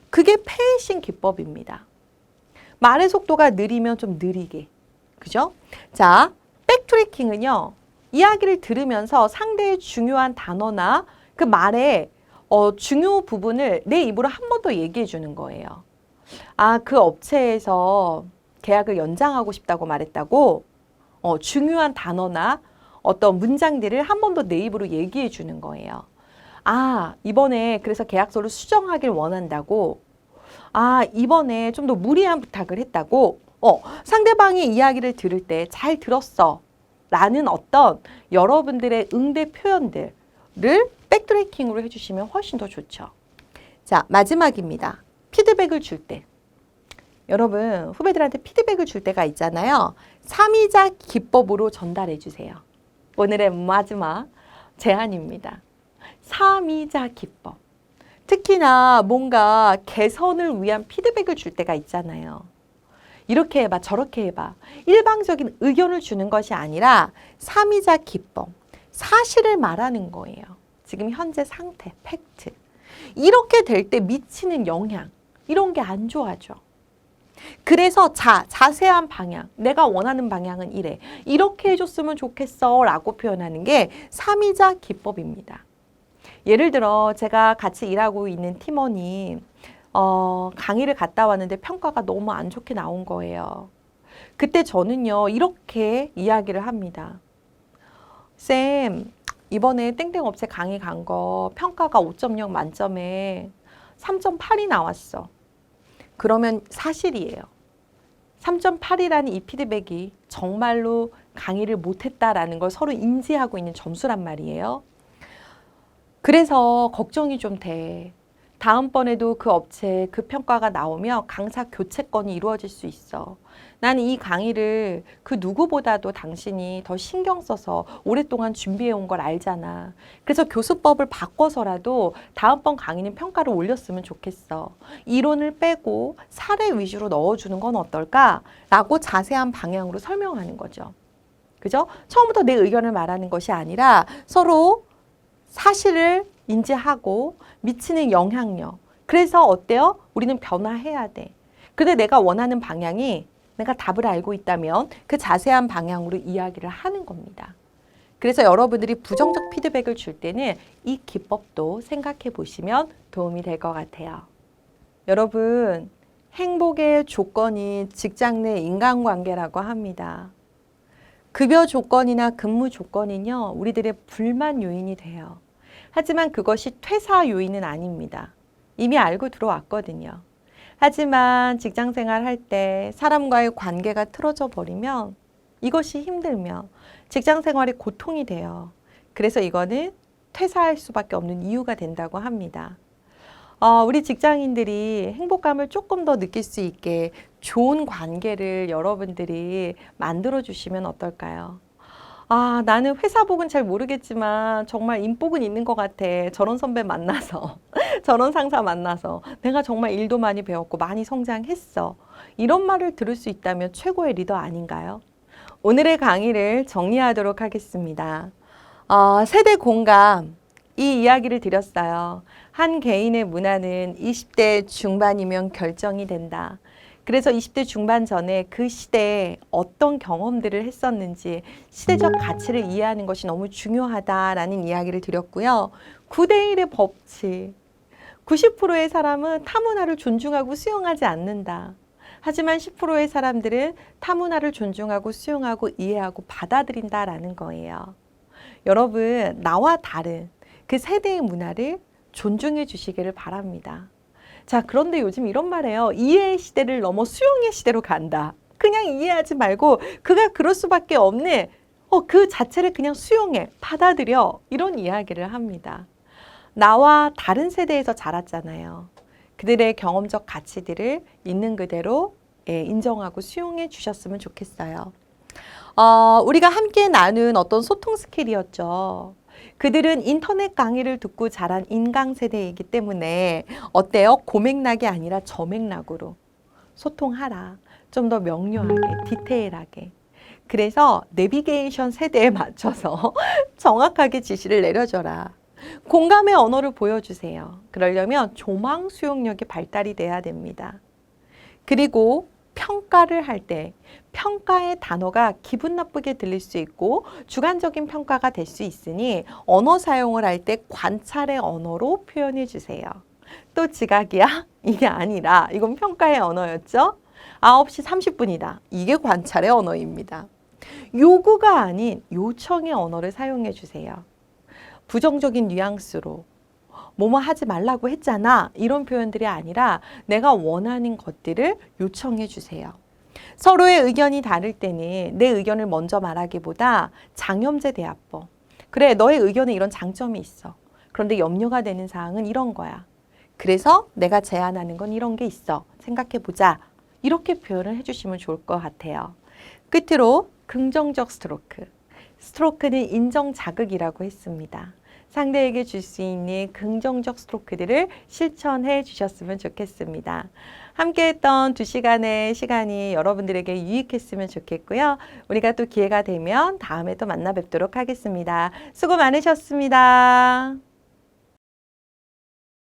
그게 페이싱 기법입니다. 말의 속도가 느리면 좀 느리게. 그죠? 자, 백트래킹은요, 이야기를 들으면서 상대의 중요한 단어나 그 말의 중요 부분을 내 입으로 한 번 더 얘기해 주는 거예요. 그 업체에서 계약을 연장하고 싶다고 말했다고 중요한 단어나 어떤 문장들을 한 번 더 내 입으로 얘기해 주는 거예요. 이번에 그래서 계약서를 수정하길 원한다고. 이번에 좀 더 무리한 부탁을 했다고. 상대방의 이야기를 들을 때 잘 들었어 라는 어떤 여러분들의 응대 표현들을 백트래킹으로 해주시면 훨씬 더 좋죠. 자, 마지막입니다. 피드백을 줄 때. 여러분, 후배들한테 피드백을 줄 때가 있잖아요. 3위자 기법으로 전달해 주세요. 오늘의 마지막 제안입니다. 3위자 기법. 특히나 뭔가 개선을 위한 피드백을 줄 때가 있잖아요. 이렇게 해봐, 저렇게 해봐. 일방적인 의견을 주는 것이 아니라 삼위자 기법, 사실을 말하는 거예요. 지금 현재 상태, 팩트. 이렇게 될 때 미치는 영향, 이런 게 안 좋아져. 그래서 자세한 방향, 내가 원하는 방향은 이래. 이렇게 해줬으면 좋겠어 라고 표현하는 게 삼위자 기법입니다. 예를 들어 제가 같이 일하고 있는 팀원이 강의를 갔다 왔는데 평가가 너무 안 좋게 나온 거예요. 그때 저는요, 이렇게 이야기를 합니다. 쌤, 이번에 땡땡 업체 강의 간 거 평가가 5.0 만점에 3.8이 나왔어. 그러면 사실이에요. 3.8이라는 이 피드백이 정말로 강의를 못했다라는 걸 서로 인지하고 있는 점수란 말이에요. 그래서 걱정이 좀 돼. 다음번에도 그 업체 그 평가가 나오면 강사 교체권이 이루어질 수 있어. 나는 이 강의를 그 누구보다도 당신이 더 신경 써서 오랫동안 준비해 온 걸 알잖아. 그래서 교수법을 바꿔서라도 다음번 강의는 평가를 올렸으면 좋겠어. 이론을 빼고 사례 위주로 넣어주는 건 어떨까? 라고 자세한 방향으로 설명하는 거죠. 그죠? 처음부터 내 의견을 말하는 것이 아니라 서로 사실을 인지하고 미치는 영향력. 그래서 어때요? 우리는 변화해야 돼. 근데 내가 원하는 방향이 내가 답을 알고 있다면 그 자세한 방향으로 이야기를 하는 겁니다. 그래서 여러분들이 부정적 피드백을 줄 때는 이 기법도 생각해 보시면 도움이 될 것 같아요. 여러분, 행복의 조건이 직장 내 인간관계라고 합니다. 급여 조건이나 근무 조건은요, 우리들의 불만 요인이 돼요. 하지만 그것이 퇴사 요인은 아닙니다. 이미 알고 들어왔거든요. 하지만 직장 생활할 때 사람과의 관계가 틀어져 버리면 이것이 힘들면 직장 생활이 고통이 돼요. 그래서 이거는 퇴사할 수밖에 없는 이유가 된다고 합니다. 우리 직장인들이 행복감을 조금 더 느낄 수 있게 좋은 관계를 여러분들이 만들어 주시면 어떨까요? 나는 회사복은 잘 모르겠지만 정말 인복은 있는 것 같아. 저런 선배 만나서, 저런 상사 만나서 내가 정말 일도 많이 배웠고 많이 성장했어. 이런 말을 들을 수 있다면 최고의 리더 아닌가요? 오늘의 강의를 정리하도록 하겠습니다. 세대 공감, 이 이야기를 드렸어요. 한 개인의 문화는 20대 중반이면 결정이 된다. 그래서 20대 중반 전에 그 시대에 어떤 경험들을 했었는지 시대적 가치를 이해하는 것이 너무 중요하다라는 이야기를 드렸고요. 9대1의 법칙. 90%의 사람은 타문화를 존중하고 수용하지 않는다. 하지만 10%의 사람들은 타문화를 존중하고 수용하고 이해하고 받아들인다라는 거예요. 여러분, 나와 다른 그 세대의 문화를 존중해 주시기를 바랍니다. 자, 그런데 요즘 이런 말이에요. 이해의 시대를 넘어 수용의 시대로 간다. 그냥 이해하지 말고 그가 그럴 수밖에 없는 그 자체를 그냥 수용해, 받아들여. 이런 이야기를 합니다. 나와 다른 세대에서 자랐잖아요. 그들의 경험적 가치들을 있는 그대로 인정하고 수용해 주셨으면 좋겠어요. 우리가 함께 나눈 어떤 소통 스킬이었죠. 그들은 인터넷 강의를 듣고 자란 인강 세대이기 때문에 어때요? 고맥락이 아니라 저맥락으로 소통하라. 좀 더 명료하게, 디테일하게. 그래서 내비게이션 세대에 맞춰서 정확하게 지시를 내려줘라. 공감의 언어를 보여주세요. 그러려면 조망 수용력이 발달이 돼야 됩니다. 그리고 평가를 할 때 평가의 단어가 기분 나쁘게 들릴 수 있고 주관적인 평가가 될 수 있으니 언어 사용을 할 때 관찰의 언어로 표현해 주세요. 또 지각이야? 이게 아니라 이건 평가의 언어였죠? 9시 30분이다. 이게 관찰의 언어입니다. 요구가 아닌 요청의 언어를 사용해 주세요. 부정적인 뉘앙스로 뭐뭐 하지 말라고 했잖아. 이런 표현들이 아니라 내가 원하는 것들을 요청해 주세요. 서로의 의견이 다를 때는 내 의견을 먼저 말하기보다 장염제 대화법. 그래, 너의 의견에 이런 장점이 있어. 그런데 염려가 되는 사항은 이런 거야. 그래서 내가 제안하는 건 이런 게 있어. 생각해 보자. 이렇게 표현을 해주시면 좋을 것 같아요. 끝으로 긍정적 스트로크. 스트로크는 인정 자극이라고 했습니다. 상대에게 줄 수 있는 긍정적 스토크들을 실천해 주셨으면 좋겠습니다. 함께했던 2시간의 시간이 여러분들에게 유익했으면 좋겠고요. 우리가 또 기회가 되면 다음에 또 만나 뵙도록 하겠습니다. 수고 많으셨습니다.